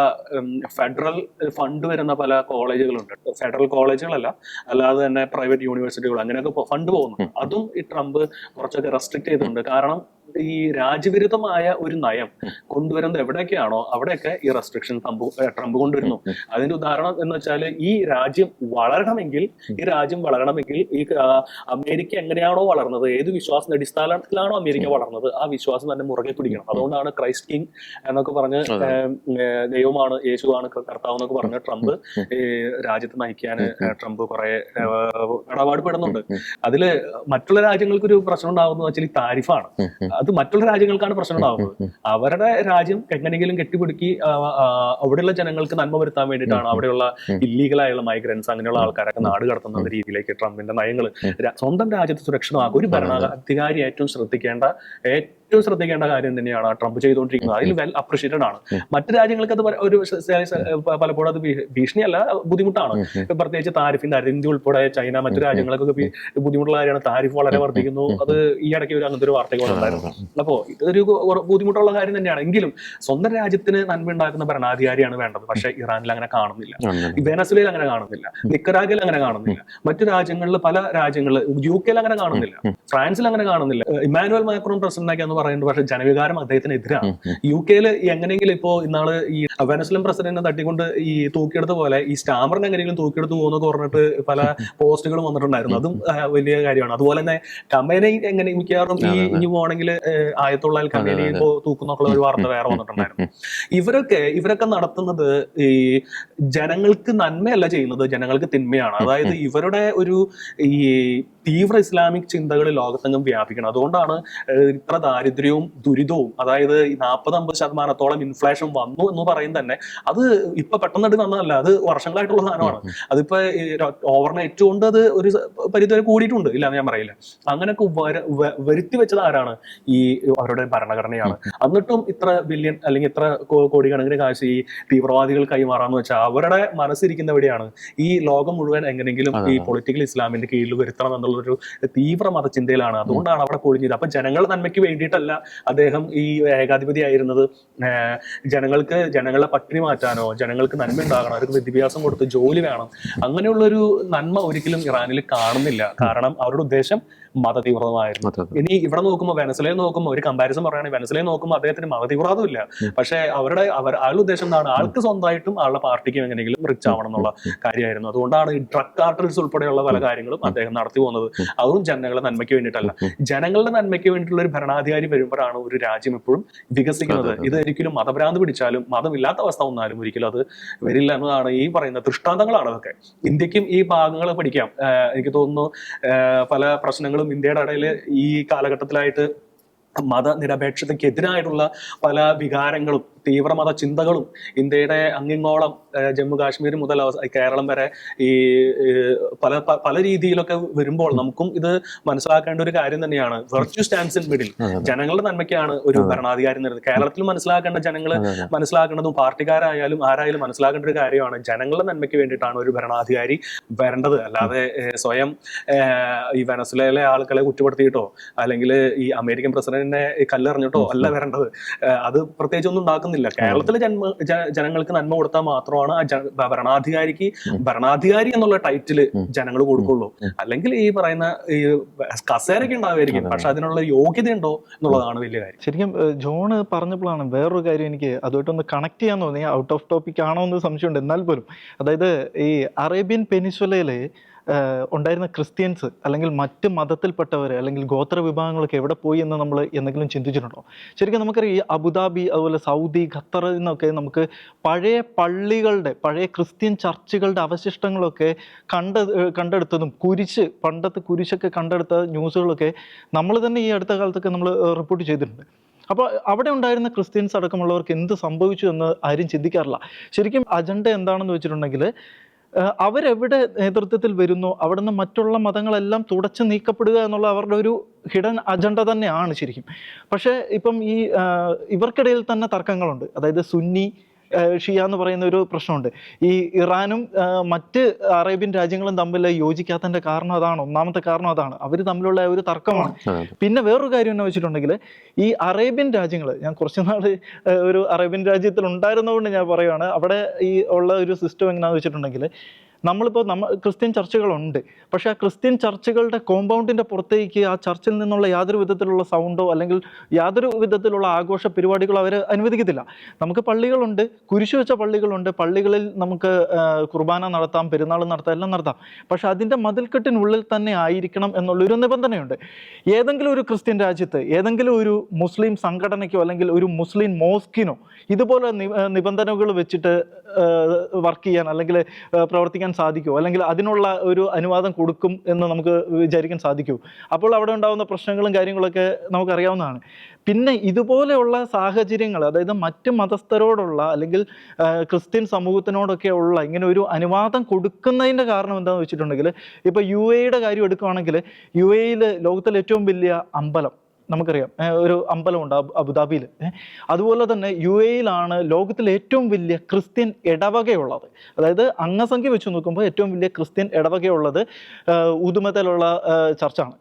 ഫെഡറൽ ഫണ്ട് വരുന്ന പല കോളേജുകളുണ്ട്, ഫെഡറൽ കോളേജുകളല്ല, അല്ലാതെ തന്നെ പ്രൈവറ്റ് യൂണിവേഴ്സിറ്റികൾ, അങ്ങനെയൊക്കെ ഫണ്ട് പോകുന്നുണ്ട്. അതും ഈ ട്രംപ് കുറച്ചൊക്കെ റെസ്ട്രിക്ട് ചെയ്തിട്ടുണ്ട്. കാരണം ഈ രാജ്യവിരുദ്ധമായ ഒരു നയം കൊണ്ടുവരുന്നത് എവിടെയൊക്കെയാണോ അവിടെയൊക്കെ ഈ റെസ്ട്രിക്ഷൻ ട്രംപ് കൊണ്ടുവരുന്നു. അതിന്റെ ഉദാഹരണം എന്ന് വെച്ചാൽ ഈ രാജ്യം വളരണമെങ്കിൽ ഈ അമേരിക്ക എങ്ങനെയാണോ വളർന്നത്, ഏത് വിശ്വാസത്തിന്റെ അടിസ്ഥാനത്തിലാണോ അമേരിക്ക വളർന്നത്, ആ വിശ്വാസം തന്നെ മുറുകെ പിടിക്കണം. അതുകൊണ്ടാണ് ക്രൈസ്റ്റ് കിങ് എന്നൊക്കെ പറഞ്ഞ് ദൈവമാണ്, യേശുവാണ് കർത്താവ് എന്നൊക്കെ പറഞ്ഞ് ട്രംപ് രാജ്യത്ത് നയിക്കാൻ ട്രംപ് കുറെ ഇടപാട് പെടുന്നുണ്ട്. അതില് മറ്റുള്ള രാജ്യങ്ങൾക്കൊരു പ്രശ്നം ഉണ്ടാകുന്നത് വെച്ചാൽ ഈ താരിഫാണ്. അത് മറ്റുള്ള രാജ്യങ്ങൾക്കാണ് പ്രശ്നം ഉണ്ടാകുന്നത്. അവരുടെ രാജ്യം എങ്ങനെയെങ്കിലും കെട്ടിപ്പിടുക്കി അവിടെയുള്ള ജനങ്ങൾക്ക് നന്മ വരുത്താൻ വേണ്ടിയിട്ടാണ് അവിടെയുള്ള ഇല്ലീഗലായുള്ള മൈഗ്രൻസ് അങ്ങനെയുള്ള ആൾക്കാരൊക്കെ നാട് കടത്തുന്ന രീതിയിലേക്ക് ട്രംപിന്റെ നയങ്ങൾ സ്വന്തം രാജ്യത്ത് സുരക്ഷിതമാക്കും. ഒരു ഭരണാധികാരി ഏറ്റവും ശ്രദ്ധിക്കേണ്ട കാര്യം തന്നെയാണ് ട്രംപ് ചെയ്തുകൊണ്ടിരിക്കുന്നത്. അതിൽ വെൽ അപ്രിഷിയേറ്റഡ് ആണ്. മറ്റു രാജ്യങ്ങൾക്ക് അത് ഒരു പലപ്പോഴും അത് ഭീഷണിയല്ല, ബുദ്ധിമുട്ടാണ്. പ്രത്യേകിച്ച് താരിഫിന്റെ ഇന്ത്യ ഉൾപ്പെടെ ചൈന, മറ്റു രാജ്യങ്ങൾക്കൊക്കെ ബുദ്ധിമുട്ടുള്ള കാര്യമാണ്. താരിഫ് വളരെ വർദ്ധിക്കുന്നു. അത് ഈ ഇടയ്ക്ക് ഒരു അങ്ങനത്തെ ഒരു വാർത്തകൾ ഉണ്ടായിരുന്നു. അപ്പോ ഇതൊരു ബുദ്ധിമുട്ടുള്ള കാര്യം തന്നെയാണ്. എങ്കിലും സ്വന്തം രാജ്യത്തിന് നന്മ ഉണ്ടാക്കുന്ന ഭരണാധികാരിയാണ് വേണ്ടത്. പക്ഷേ ഇറാനിൽ അങ്ങനെ കാണുന്നില്ല, വെനസ്വേലയിൽ അങ്ങനെ കാണുന്നില്ല, നിക്കരാഗിൽ അങ്ങനെ കാണുന്നില്ല, മറ്റു രാജ്യങ്ങളിൽ പല രാജ്യങ്ങളിൽ, UK അങ്ങനെ കാണുന്നില്ല, ഫ്രാൻസിൽ അങ്ങനെ കാണുന്നില്ല. ഇമ്മാനുവൽ മാക്രോൺ പ്രസിഡന്റാക്കിയെന്ന് പറയുന്നത് പക്ഷേ ജനവികാരം അദ്ദേഹത്തിന് എതിരാണ്. UK എങ്ങനെയെങ്കിലും ഇപ്പോ ഇന്നാള് ഈ വെനസ്വേലൻ പ്രസിഡന്റിനെ തട്ടിക്കൊണ്ട് ഈ തൂക്കിയെടുത്ത പോലെ ഈ സ്റ്റാമറിനെ എങ്ങനെയെങ്കിലും തൂക്കിയെടുത്ത് പോകുന്നൊക്കെ പറഞ്ഞിട്ട് പല പോസ്റ്റുകളും വന്നിട്ടുണ്ടായിരുന്നു. അതും വലിയ കാര്യമാണ്. അതുപോലെ തന്നെ കമേനെ എങ്ങനെ മിക്കവാറും ഇനി പോകണമെങ്കിൽ ആയത്തുള്ള കമേനെ തൂക്കുന്നൊക്കെയുള്ള ഒരു വാർത്ത വേറെ വന്നിട്ടുണ്ടായിരുന്നു. ഇവരൊക്കെ നടത്തുന്നത് ഈ ജനങ്ങൾക്ക് നന്മയല്ല ചെയ്യുന്നത്, ജനങ്ങൾക്ക് തിന്മയാണ്. അതായത് ഇവരുടെ ഒരു ഈ തീവ്ര ഇസ്ലാമിക് ചിന്തകൾ ലോകത്തെങ്ങും വ്യാപിക്കണം. അതുകൊണ്ടാണ് ഇത്ര ദാരിദ്ര്യവും ദുരിതവും. അതായത് 40-50% ഇൻഫ്ലേഷൻ വന്നു എന്ന് പറയും തന്നെ. അത് ഇപ്പൊ പെട്ടെന്ന് വന്നതല്ല, അത് വർഷങ്ങളായിട്ടുള്ള സാധനമാണ്. അതിപ്പോ ഓവർനൈറ്റ് കൊണ്ട് അത് ഒരു പരിധിവരെ കൂടിയിട്ടുണ്ട്, ഇല്ലാന്ന് ഞാൻ പറയില്ല. അങ്ങനെയൊക്കെ വരുത്തി വെച്ചത് ആരാണ്? ഈ അവരുടെ ഭരണഘടനയാണ്. എന്നിട്ടും ഇത്ര ബില്യൺ അല്ലെങ്കിൽ ഇത്ര കോടിക്കണക്കിന് കാശ് ഈ തീവ്രവാദികൾ കൈമാറാന്ന് വെച്ചാൽ അവരുടെ മനസ്സിരിക്കുന്ന എവിടെയാണ്? ഈ ലോകം മുഴുവൻ എങ്ങനെയെങ്കിലും ഈ പൊളിറ്റിക്കൽ ഇസ്ലാമിന്റെ കീഴിൽ വരുത്തണം എന്നുള്ളൊരു തീവ്ര മതചിന്തയിലാണ്. അതുകൊണ്ടാണ് അവിടെ പൊളിഞ്ഞത്. അപ്പൊ ജനങ്ങളുടെ നന്മയ്ക്ക് വേണ്ടിയിട്ടല്ല അദ്ദേഹം ഈ ഏകാധിപതി ആയിരുന്നത്. ജനങ്ങളെ പട്ടിണി മാറ്റാനോ, ജനങ്ങൾക്ക് നന്മ ഉണ്ടാകണം, അവർക്ക് വിദ്യാഭ്യാസം കൊടുത്ത് ജോലി വേണം, അങ്ങനെയുള്ളൊരു നന്മ ഒരിക്കലും ഇറാനിൽ കാണുന്നില്ല. കാരണം അവരുടെ ഉദ്ദേശം മതതീവ്രതമായിരുന്നു. ഇനി ഇവിടെ നോക്കുമ്പോൾ വെനസ്വേലയിൽ നോക്കുമ്പോൾ ഒരു കമ്പാരിസൺ പറയുകയാണെങ്കിൽ വെനസ്വേലയിൽ നോക്കുമ്പോൾ അദ്ദേഹത്തിന് മതതീവ്രവാദം ഇല്ല. പക്ഷേ ആളുടെ ഉദ്ദേശം എന്താണ്? ആൾക്ക് സ്വന്തമായിട്ടും ആളുടെ പാർട്ടിക്കും എങ്ങനെയെങ്കിലും റിച്ച് ആവണം എന്നുള്ള കാര്യമായിരുന്നു. അതുകൊണ്ടാണ് ഈ ഡ്രഗ് കാർട്ടൽസ് ഉൾപ്പെടെയുള്ള പല കാര്യങ്ങളും അദ്ദേഹം നടത്തി പോകുന്നത്. അതും ജനങ്ങളുടെ നന്മയ്ക്ക് വേണ്ടിയിട്ടല്ല. ജനങ്ങളുടെ നന്മയ്ക്ക് വേണ്ടിയിട്ടുള്ള ഒരു ഭരണാധികാരി വരുമ്പോഴാണ് ഒരു രാജ്യം എപ്പോഴും വികസിക്കുന്നത്. ഇത് ഒരിക്കലും മതഭ്രാന്ത് പിടിച്ചാലും മതമില്ലാത്ത അവസ്ഥ വന്നാലും ഒരിക്കലും അത് വരില്ല എന്നതാണ് ഈ പറയുന്ന ദൃഷ്ടാന്തങ്ങളാണ് അതൊക്കെ. ഇന്ത്യക്കും ഈ ഭാഗങ്ങൾ പഠിക്കാം. എനിക്ക് തോന്നുന്നു പല പ്രശ്നങ്ങളും ഇന്ത്യയുടെ ഇടയിൽ ഈ കാലഘട്ടത്തിലായിട്ട് മതനിരപേക്ഷതയ്ക്കെതിരായിട്ടുള്ള പല വികാരങ്ങളും തീവ്രമത ചിന്തകളും ഇന്ത്യയുടെ അങ്ങിങ്ങോളം ജമ്മു കാശ്മീർ മുതൽ കേരളം വരെ ഈ പല രീതിയിലൊക്കെ വരുമ്പോൾ നമുക്കും ഇത് മനസ്സിലാക്കേണ്ട ഒരു കാര്യം തന്നെയാണ്. Virtue stands in middle. ജനങ്ങളുടെ നന്മയ്ക്കാണ് ഒരു ഭരണാധികാരി വരുന്നത്. കേരളത്തിൽ മനസ്സിലാക്കേണ്ട ജനങ്ങൾ മനസ്സിലാക്കേണ്ടതും പാർട്ടിക്കാരായാലും ആരായാലും മനസ്സിലാക്കേണ്ട ഒരു കാര്യമാണ്. ജനങ്ങളുടെ നന്മയ്ക്ക് വേണ്ടിയിട്ടാണ് ഒരു ഭരണാധികാരി വരേണ്ടത്. അല്ലാതെ സ്വയം ഈ വെനസ്വേലയിലെ ആളുകളെ കുറ്റപ്പെടുത്തിയിട്ടോ അല്ലെങ്കിൽ ഈ അമേരിക്കൻ പ്രസിഡന്റിനെ കല്ലെറിഞ്ഞിട്ടോ അല്ല വരേണ്ടത്. അത് പ്രത്യേകിച്ച് ഒന്നും ഉണ്ടാക്കുന്നില്ല. കേരളത്തിലെ ജനങ്ങൾക്ക് നന്മ കൊടുത്താൽ മാത്രമാണ് ആ ഭരണാധികാരി എന്നുള്ള ടൈറ്റില് ജനങ്ങൾ കൊടുക്കുള്ളൂ. അല്ലെങ്കിൽ ഈ പറയുന്ന ഈ കസേരയൊക്കെ ഉണ്ടാവുമായിരിക്കും, പക്ഷെ അതിനുള്ള യോഗ്യത ഉണ്ടോ എന്നുള്ളതാണ് വലിയ കാര്യം. ശരിക്കും ജോണ് പറഞ്ഞപ്പോഴാണ് വേറൊരു കാര്യം എനിക്ക് അതുമായിട്ടൊന്ന് കണക്ട് ചെയ്യാൻ തോന്നി. ഔട്ട് ഓഫ് ടോപ്പിക് ആണോ എന്ന് സംശയമുണ്ട്, എന്നാൽ പോലും. അതായത് ഈ അറേബ്യൻ പെനിൻസുലയില് ഉണ്ടായിരുന്ന ക്രിസ്ത്യൻസ് അല്ലെങ്കിൽ മറ്റ് മതത്തിൽപ്പെട്ടവർ അല്ലെങ്കിൽ ഗോത്ര വിഭാഗങ്ങളൊക്കെ എവിടെ പോയി എന്ന് നമ്മൾ എന്തെങ്കിലും ചിന്തിച്ചിട്ടുണ്ടോ? ശരിക്കും നമുക്കറിയാം ഈ അബുദാബി, അതുപോലെ സൗദി, ഖത്തർ എന്നൊക്കെ നമുക്ക് പഴയ പള്ളികളുടെ, പഴയ ക്രിസ്ത്യൻ ചർച്ചുകളുടെ അവശിഷ്ടങ്ങളൊക്കെ കണ്ടെടുത്തതും പണ്ടത്തെ കുരിശൊക്കെ കണ്ടെടുത്ത ന്യൂസുകളൊക്കെ നമ്മൾ തന്നെ ഈ അടുത്ത കാലത്തൊക്കെ നമ്മൾ റിപ്പോർട്ട് ചെയ്തിട്ടുണ്ട്. അപ്പോൾ അവിടെ ഉണ്ടായിരുന്ന ക്രിസ്ത്യൻസ് അടക്കമുള്ളവർക്ക് എന്ത് സംഭവിച്ചു എന്ന് ആരും ചിന്തിക്കാറില്ല. ശരിക്കും അജണ്ട എന്താണെന്ന് വെച്ചിട്ടുണ്ടെങ്കിൽ അവരെവിടെ നേതൃത്വത്തിൽ വരുന്നോ അവിടെ നിന്ന് മറ്റുള്ള മതങ്ങളെല്ലാം തുടച്ചു നീക്കപ്പെടുക എന്നുള്ള അവരുടെ ഒരു ഹിഡൻ അജണ്ട തന്നെയാണ് ശരിക്കും. പക്ഷേ ഇപ്പം ഇവർക്കിടയിൽ തന്നെ തർക്കങ്ങളുണ്ട്. അതായത് സുന്നി ഷിയ എന്ന് പറയുന്ന ഒരു പ്രശ്നമുണ്ട്. ഈ ഇറാനും മറ്റ് അറേബ്യൻ രാജ്യങ്ങളും തമ്മിൽ യോജിക്കാത്തതിൻ്റെ കാരണം അതാണ്. ഒന്നാമത്തെ കാരണം അതാണ്, അവർ തമ്മിലുള്ള ഒരു തർക്കമാണ്. പിന്നെ വേറൊരു കാര്യം എന്ന് വെച്ചിട്ടുണ്ടെങ്കിൽ ഈ അറേബ്യൻ രാജ്യങ്ങൾ, ഞാൻ കുറച്ച് നാൾ ഒരു അറേബ്യൻ രാജ്യത്തിൽ ഉണ്ടായിരുന്നതുകൊണ്ട് ഞാൻ പറയുകയാണ്, അവിടെ ഈ ഉള്ള ഒരു സിസ്റ്റം എങ്ങനെയാണെന്ന് വെച്ചിട്ടുണ്ടെങ്കിൽ നമ്മളിപ്പോൾ ക്രിസ്ത്യൻ ചർച്ചുകളുണ്ട്, പക്ഷേ ആ ക്രിസ്ത്യൻ ചർച്ചുകളുടെ കോമ്പൗണ്ടിൻ്റെ പുറത്തേക്ക് ആ ചർച്ചിൽ നിന്നുള്ള യാതൊരു വിധത്തിലുള്ള സൗണ്ടോ അല്ലെങ്കിൽ യാതൊരു വിധത്തിലുള്ള ആഘോഷ പരിപാടികളോ അവർ അനുവദിക്കത്തില്ല. നമുക്ക് പള്ളികളുണ്ട്, കുരിശു വെച്ച പള്ളികളുണ്ട്, പള്ളികളിൽ നമുക്ക് കുർബാന നടത്താം, പെരുന്നാൾ നടത്താം, എല്ലാം നടത്താം. പക്ഷെ അതിൻ്റെ മതിൽക്കെട്ടിനുള്ളിൽ തന്നെ ആയിരിക്കണം എന്നുള്ളൊരു നിബന്ധനയുണ്ട്. ഏതെങ്കിലും ഒരു ക്രിസ്ത്യൻ രാജ്യത്ത് ഏതെങ്കിലും ഒരു മുസ്ലിം സംഘടനയ്ക്കോ അല്ലെങ്കിൽ ഒരു മുസ്ലിം മോസ്കിനോ ഇതുപോലെ നിബന്ധനകൾ വെച്ചിട്ട് വർക്ക് ചെയ്യാൻ അല്ലെങ്കിൽ പ്രവർത്തിക്കാൻ സാധിക്കുമോ? അല്ലെങ്കിൽ അതിനുള്ള ഒരു അനുവാദം കൊടുക്കും എന്ന് നമുക്ക് വിചാരിക്കാൻ സാധിക്കുമോ? അപ്പോൾ അവിടെ ഉണ്ടാകുന്ന പ്രശ്നങ്ങളും കാര്യങ്ങളൊക്കെ നമുക്കറിയാവുന്നതാണ്. പിന്നെ ഇതുപോലെയുള്ള സാഹചര്യങ്ങൾ, അതായത് മറ്റ് മതസ്ഥരോടുള്ള അല്ലെങ്കിൽ ക്രിസ്ത്യൻ സമൂഹത്തിനോടൊക്കെ ഉള്ള ഇങ്ങനെ ഒരു അനുവാദം കൊടുക്കുന്നതിൻ്റെ കാരണം എന്താണെന്ന് വെച്ചിട്ടുണ്ടെങ്കിൽ, ഇപ്പോൾ UAE കാര്യം എടുക്കുകയാണെങ്കിൽ UAE ലോകത്തിലെ ഏറ്റവും വലിയ അമ്പലം നമുക്കറിയാം, ഒരു അമ്പലമുണ്ട് അബുദാബിയിൽ. അതുപോലെ തന്നെ UAE ലോകത്തിലെ ഏറ്റവും വലിയ ക്രിസ്ത്യൻ ഇടവകയുള്ളത്. അതായത് അംഗസംഖ്യ വെച്ച് നോക്കുമ്പോൾ ഏറ്റവും വലിയ ക്രിസ്ത്യൻ ഇടവകയുള്ളത് ഊതുമതയിലുള്ള ചർച്ചാണ്.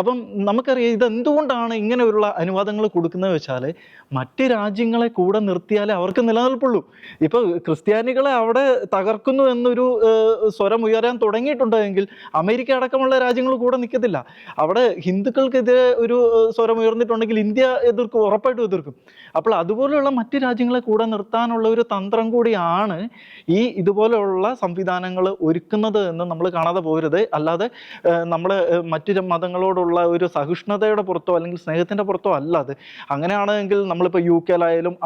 അപ്പം നമുക്കറിയാം ഇതെന്തുകൊണ്ടാണ് ഇങ്ങനെയുള്ള അനുവാദങ്ങൾ കൊടുക്കുന്നത് വെച്ചാൽ മറ്റ് രാജ്യങ്ങളെ കൂടെ നിർത്തിയാലേ അവർക്ക് നിലനിൽപ്പുള്ളൂ. ഇപ്പോൾ ക്രിസ്ത്യാനികളെ അവിടെ തകർക്കുന്നു എന്നൊരു സ്വരം ഉയരാൻ തുടങ്ങിയിട്ടുണ്ടെങ്കിൽ അമേരിക്ക അടക്കമുള്ള രാജ്യങ്ങൾ കൂടെ നിൽക്കത്തില്ല. അവിടെ ഹിന്ദുക്കൾക്കെതിരെ ഒരു സ്വരം ഉയർന്നിട്ടുണ്ടെങ്കിൽ ഇന്ത്യ എതിർക്കും, ഉറപ്പായിട്ടും എതിർക്കും. അപ്പോൾ അതുപോലെയുള്ള മറ്റ് രാജ്യങ്ങളെ കൂടെ നിർത്താനുള്ള ഒരു തന്ത്രം കൂടിയാണ് ഈ ഇതുപോലെയുള്ള സംവിധാനങ്ങൾ ഒരുക്കുന്നത് എന്ന് നമ്മൾ കാണാതെ പോകരുത്. അല്ലാതെ നമ്മൾ മറ്റു മതങ്ങളോടുള്ള ഒരു സഹിഷ്ണുതയുടെ പുറത്തോ അല്ലെങ്കിൽ സ്നേഹത്തിൻ്റെ പുറത്തോ അല്ലാതെ. അങ്ങനെയാണെങ്കിൽ നമ്മളിപ്പോൾ UK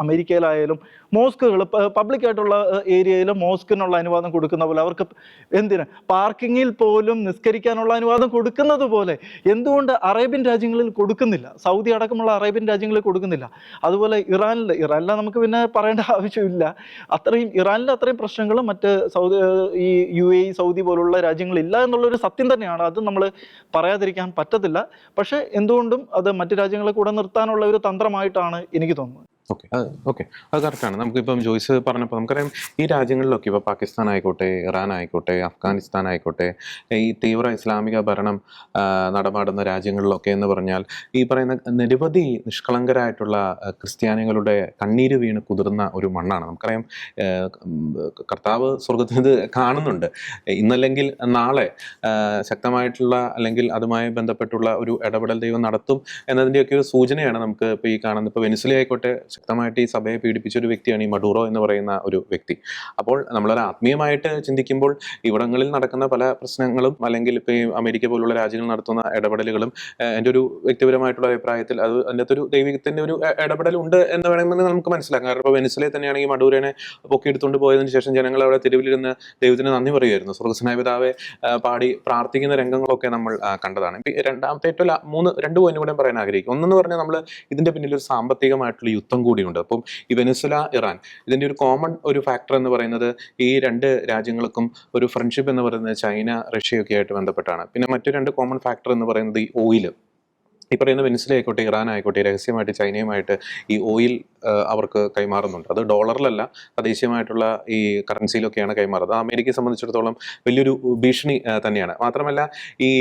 അമേരിക്കയിലായാലും മോസ്കുകൾ പബ്ലിക്കായിട്ടുള്ള ഏരിയയിൽ മോസ്കിനുള്ള അനുവാദം കൊടുക്കുന്ന പോലെ, അവർക്ക് എന്തിന് പാർക്കിങ്ങിൽ പോലും നിസ്കരിക്കാനുള്ള അനുവാദം കൊടുക്കുന്നത് പോലെ എന്തുകൊണ്ട് അറേബ്യൻ രാജ്യങ്ങളിൽ കൊടുക്കുന്നില്ല? സൗദി അടക്കമുള്ള അറേബ്യൻ രാജ്യങ്ങളിൽ കൊടുക്കുന്നില്ല. അതുപോലെ ഇറാനിൽ നമുക്ക് പിന്നെ പറയേണ്ട ആവശ്യമില്ല. ഇറാനിൽ അത്രയും പ്രശ്നങ്ങളും മറ്റ് ഈ UAE സൗദി പോലുള്ള രാജ്യങ്ങളില്ല എന്നുള്ളൊരു സത്യം തന്നെയാണ്. അത് നമ്മൾ പറയാതിരിക്കാൻ പറ്റത്തില്ല. പക്ഷെ എന്തുകൊണ്ടും അത് മറ്റു രാജ്യങ്ങളെ കൂടെ നിർത്താനുള്ള ഒരു തന്ത്രമായിട്ടാണ് എനിക്ക് തോന്നുന്നത്. ഓക്കെ, അത് കറക്റ്റാണ്. നമുക്കിപ്പം ജോയ്സ് പറഞ്ഞപ്പോൾ നമുക്കറിയാം ഈ രാജ്യങ്ങളിലൊക്കെ ഇപ്പോൾ പാകിസ്ഥാൻ ആയിക്കോട്ടെ, ഇറാൻ ആയിക്കോട്ടെ, അഫ്ഗാനിസ്ഥാൻ ആയിക്കോട്ടെ, ഈ തീവ്ര ഇസ്ലാമിക ഭരണം നടമാടുന്ന രാജ്യങ്ങളിലൊക്കെ എന്ന് പറഞ്ഞാൽ ഈ പറയുന്ന നിരവധി നിഷ്കളങ്കരായിട്ടുള്ള ക്രിസ്ത്യാനികളുടെ കണ്ണീര് വീണ് കുതിർന്ന ഒരു മണ്ണാണ്. നമുക്കറിയാം കർത്താവ് സ്വർഗത്തിൽ ഇത് കാണുന്നുണ്ട്. ഇന്നല്ലെങ്കിൽ നാളെ ശക്തമായിട്ടുള്ള അല്ലെങ്കിൽ അതുമായി ബന്ധപ്പെട്ടുള്ള ഒരു ഇടപെടൽ ദൈവം നടത്തും എന്നതിൻ്റെയൊക്കെ ഒരു സൂചനയാണ് നമുക്ക് ഇപ്പോൾ ഈ കാണുന്നത്. ഇപ്പോൾ വെനിസ്വല ആയിക്കോട്ടെ, ശക്തമായിട്ട് ഈ സഭയെ പീഡിപ്പിച്ച ഒരു വ്യക്തിയാണ് ഈ മഡൂറോ എന്ന് പറയുന്ന ഒരു വ്യക്തി. അപ്പോൾ നമ്മളൊരു ആത്മീയമായിട്ട് ചിന്തിക്കുമ്പോൾ ഇവിടങ്ങളിൽ നടക്കുന്ന പല പ്രശ്നങ്ങളും അല്ലെങ്കിൽ ഇപ്പോൾ ഈ അമേരിക്ക പോലുള്ള രാജ്യങ്ങൾ നടത്തുന്ന ഇടപെടലുകളും എൻ്റെ ഒരു വ്യക്തിപരമായിട്ടുള്ള അഭിപ്രായത്തിൽ അത് അതിൻ്റെ ഒരു ദൈവികത്തിൻ്റെ ഒരു ഇടപെടലുണ്ട് എന്ന് വേണമെങ്കിൽ നമുക്ക് മനസ്സിലാക്കാം. കാരണം ഇപ്പോൾ വെനിസ്വലയിൽ തന്നെയാണെങ്കിൽ മഡൂരോനെ പൊക്കിയെടുത്തുകൊണ്ട് പോയതിനു ശേഷം ജനങ്ങൾ അവിടെ തെരുവിലിരുന്ന് ദൈവത്തിന് നന്ദി പറയുമായിരുന്നു. സ്വർഗ്ഗസ്വനായ പിതാവെ പാടി പ്രാർത്ഥിക്കുന്ന രംഗങ്ങളൊക്കെ നമ്മൾ കണ്ടതാണ്. രണ്ടാമത്തെ ഏറ്റവും രണ്ട് പോയിന്റ് കൂടെ പറയാൻ ആഗ്രഹിക്കും. ഒന്നെന്ന് പറഞ്ഞാൽ നമ്മൾ ഇതിൻ്റെ പിന്നിൽ ഒരു സാമ്പത്തികമായിട്ടുള്ള യുദ്ധം കൂടിയുണ്ട്. അപ്പം ഈ വെനിസ്വല, ഇറാൻ ഇതിൻ്റെ ഒരു കോമൺ ഒരു ഫാക്ടർ എന്ന് പറയുന്നത് ഈ രണ്ട് രാജ്യങ്ങൾക്കും ഒരു ഫ്രണ്ട്ഷിപ്പ് എന്ന് പറയുന്നത് ചൈന, റഷ്യയൊക്കെ ആയിട്ട് ബന്ധപ്പെട്ടാണ്. പിന്നെ മറ്റു രണ്ട് കോമൺ ഫാക്ടർ എന്ന് പറയുന്നത് ഈ ഓയിൽ. ഈ പറയുന്ന വെനിസ്വല ആയിക്കോട്ടെ, ഇറാൻ ആയിക്കോട്ടെ, രഹസ്യമായിട്ട് ചൈനയുമായിട്ട് ഈ ഓയിൽ അവർക്ക് കൈമാറുന്നുണ്ട്. അത് ഡോളറിലല്ല, തദ്ദേശീയമായിട്ടുള്ള ഈ കറൻസിയിലൊക്കെയാണ് കൈമാറുന്നത്. അമേരിക്കയെ സംബന്ധിച്ചിടത്തോളം വലിയൊരു ഭീഷണി തന്നെയാണ്. മാത്രമല്ല ഈ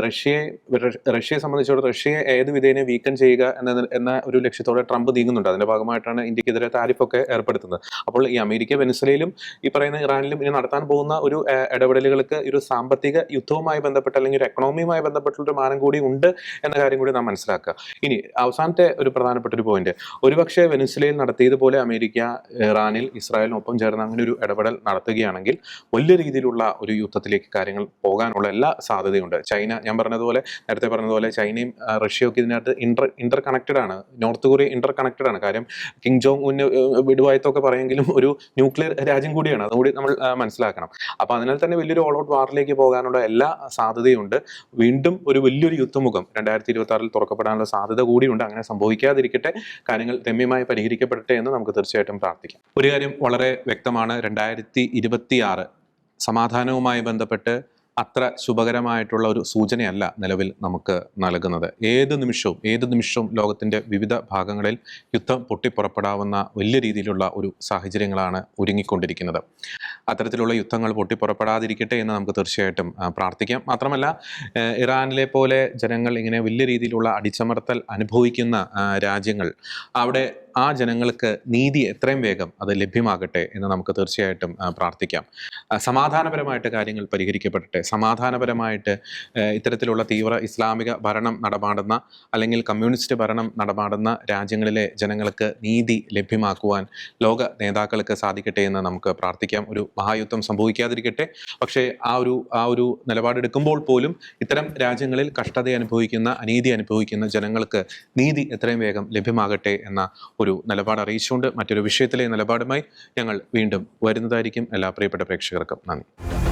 റഷ്യയെ സംബന്ധിച്ചിടത്തോളം റഷ്യയെ ഏത് വിധേന വീക്കൻ ചെയ്യുക എന്ന ഒരു ലക്ഷ്യത്തോടെ ട്രംപ് നീങ്ങുന്നുണ്ട്. അതിൻ്റെ ഭാഗമായിട്ടാണ് ഇന്ത്യക്കെതിരെ താരിഫൊക്കെ ഏർപ്പെടുത്തുന്നത്. അപ്പോൾ ഈ അമേരിക്ക വെനിസ്വലയിലും ഈ പറയുന്ന ഇറാനിലും ഇനി നടത്താൻ പോകുന്ന ഒരു ഇടപെടലുകൾക്ക് ഒരു സാമ്പത്തിക യുദ്ധവുമായി ബന്ധപ്പെട്ട് അല്ലെങ്കിൽ ഒരു എക്കണോമിയുമായി ബന്ധപ്പെട്ടുള്ളൊരു മാനം കൂടി ഉണ്ട് എന്ന കാര്യം കൂടി നാം മനസ്സിലാക്കുക. ഇനി അവസാനത്തെ ഒരു പ്രധാനപ്പെട്ട ഒരു പോയിന്റ്, ഒരുപക്ഷെ വെനിസ്വേലയിൽ നടത്തിയതുപോലെ അമേരിക്ക ഇറാനിൽ ഇസ്രായേലിനൊപ്പം ചേർന്ന് അങ്ങനെ ഒരു ഇടപെടൽ നടത്തുകയാണെങ്കിൽ വലിയ രീതിയിലുള്ള ഒരു യുദ്ധത്തിലേക്ക് കാര്യങ്ങൾ പോകാനുള്ള എല്ലാ സാധ്യതയുണ്ട്. ചൈന, ഞാൻ പറഞ്ഞതുപോലെ നേരത്തെ പറഞ്ഞതുപോലെ ചൈനയും റഷ്യയൊക്കെ ഇതിനകത്ത് ഇന്റർ കണക്റ്റഡ് ആണ്. നോർത്ത് കൊറിയ ഇന്റർ കണക്റ്റഡ് ആണ്. കാര്യം കിങ് ജോങ് ഉൻ വിടുവായത്തൊക്കെ പറയുമെങ്കിലും ഒരു ന്യൂക്ലിയർ രാജ്യം കൂടിയാണ്, അതുകൂടി നമ്മൾ മനസ്സിലാക്കണം. അപ്പൊ അതിനാൽ തന്നെ വലിയൊരു ഓൾ ഔട്ട് വാറിലേക്ക് പോകാനുള്ള എല്ലാ സാധ്യതയുണ്ട്. വീണ്ടും ഒരു വലിയൊരു യുദ്ധമുഖം 2026 തുറക്കപ്പെടാനുള്ള സാധ്യത കൂടിയുണ്ട്. അങ്ങനെ സംഭവിക്കാതിരിക്കട്ടെ, കാര്യങ്ങൾ രമ്യമായി പരിഹരിക്കപ്പെടട്ടെ എന്ന് നമുക്ക് തീർച്ചയായിട്ടും പ്രാർത്ഥിക്കാം. ഒരു കാര്യം വളരെ വ്യക്തമാണ്, 2026 സമാധാനവുമായി ബന്ധപ്പെട്ട് അത്ര ശുഭകരമായിട്ടുള്ള ഒരു സൂചനയല്ല നിലവിൽ നമുക്ക് നൽകുന്നത്. ഏത് നിമിഷവും ലോകത്തിൻ്റെ വിവിധ ഭാഗങ്ങളിൽ യുദ്ധം പൊട്ടിപ്പുറപ്പെടാവുന്ന വലിയ രീതിയിലുള്ള ഒരു സാഹചര്യങ്ങളാണ് ഒരുങ്ങിക്കൊണ്ടിരിക്കുന്നത്. അത്തരത്തിലുള്ള യുദ്ധങ്ങൾ പൊട്ടിപ്പുറപ്പെടാതിരിക്കട്ടെ എന്ന് നമുക്ക് തീർച്ചയായിട്ടും പ്രാർത്ഥിക്കാം. മാത്രമല്ല, ഇറാനിലെ പോലെ ജനങ്ങൾ ഇങ്ങനെ വലിയ രീതിയിലുള്ള അടിച്ചമർത്തൽ അനുഭവിക്കുന്ന രാജ്യങ്ങൾ, അവിടെ ആ ജനങ്ങൾക്ക് നീതി എത്രയും വേഗം അത് ലഭ്യമാകട്ടെ എന്ന് നമുക്ക് തീർച്ചയായിട്ടും പ്രാർത്ഥിക്കാം. സമാധാനപരമായിട്ട് കാര്യങ്ങൾ പരിഹരിക്കപ്പെടട്ടെ. സമാധാനപരമായിട്ട് ഇത്തരത്തിലുള്ള തീവ്ര ഇസ്ലാമിക ഭരണം നടപാടുന്ന അല്ലെങ്കിൽ കമ്മ്യൂണിസ്റ്റ് ഭരണം നടപാടുന്ന രാജ്യങ്ങളിലെ ജനങ്ങൾക്ക് നീതി ലഭ്യമാക്കുവാൻ ലോക നേതാക്കൾക്ക് സാധിക്കട്ടെ എന്ന് നമുക്ക് പ്രാർത്ഥിക്കാം. ഒരു മഹായുദ്ധം സംഭവിക്കാതിരിക്കട്ടെ. പക്ഷേ ആ ഒരു നിലപാടെടുക്കുമ്പോൾ പോലും ഇത്തരം രാജ്യങ്ങളിൽ കഷ്ടത അനുഭവിക്കുന്ന, അനീതി അനുഭവിക്കുന്ന ജനങ്ങൾക്ക് നീതി എത്രയും വേഗം ലഭ്യമാകട്ടെ എന്ന ഒരു നിലപാട് അറിയിച്ചുകൊണ്ട് മറ്റൊരു വിഷയത്തിലെ നിലപാടുമായി ഞങ്ങൾ വീണ്ടും വരുന്നതായിരിക്കും. എല്ലാ പ്രിയപ്പെട്ട പ്രേക്ഷകർക്കും നന്ദി.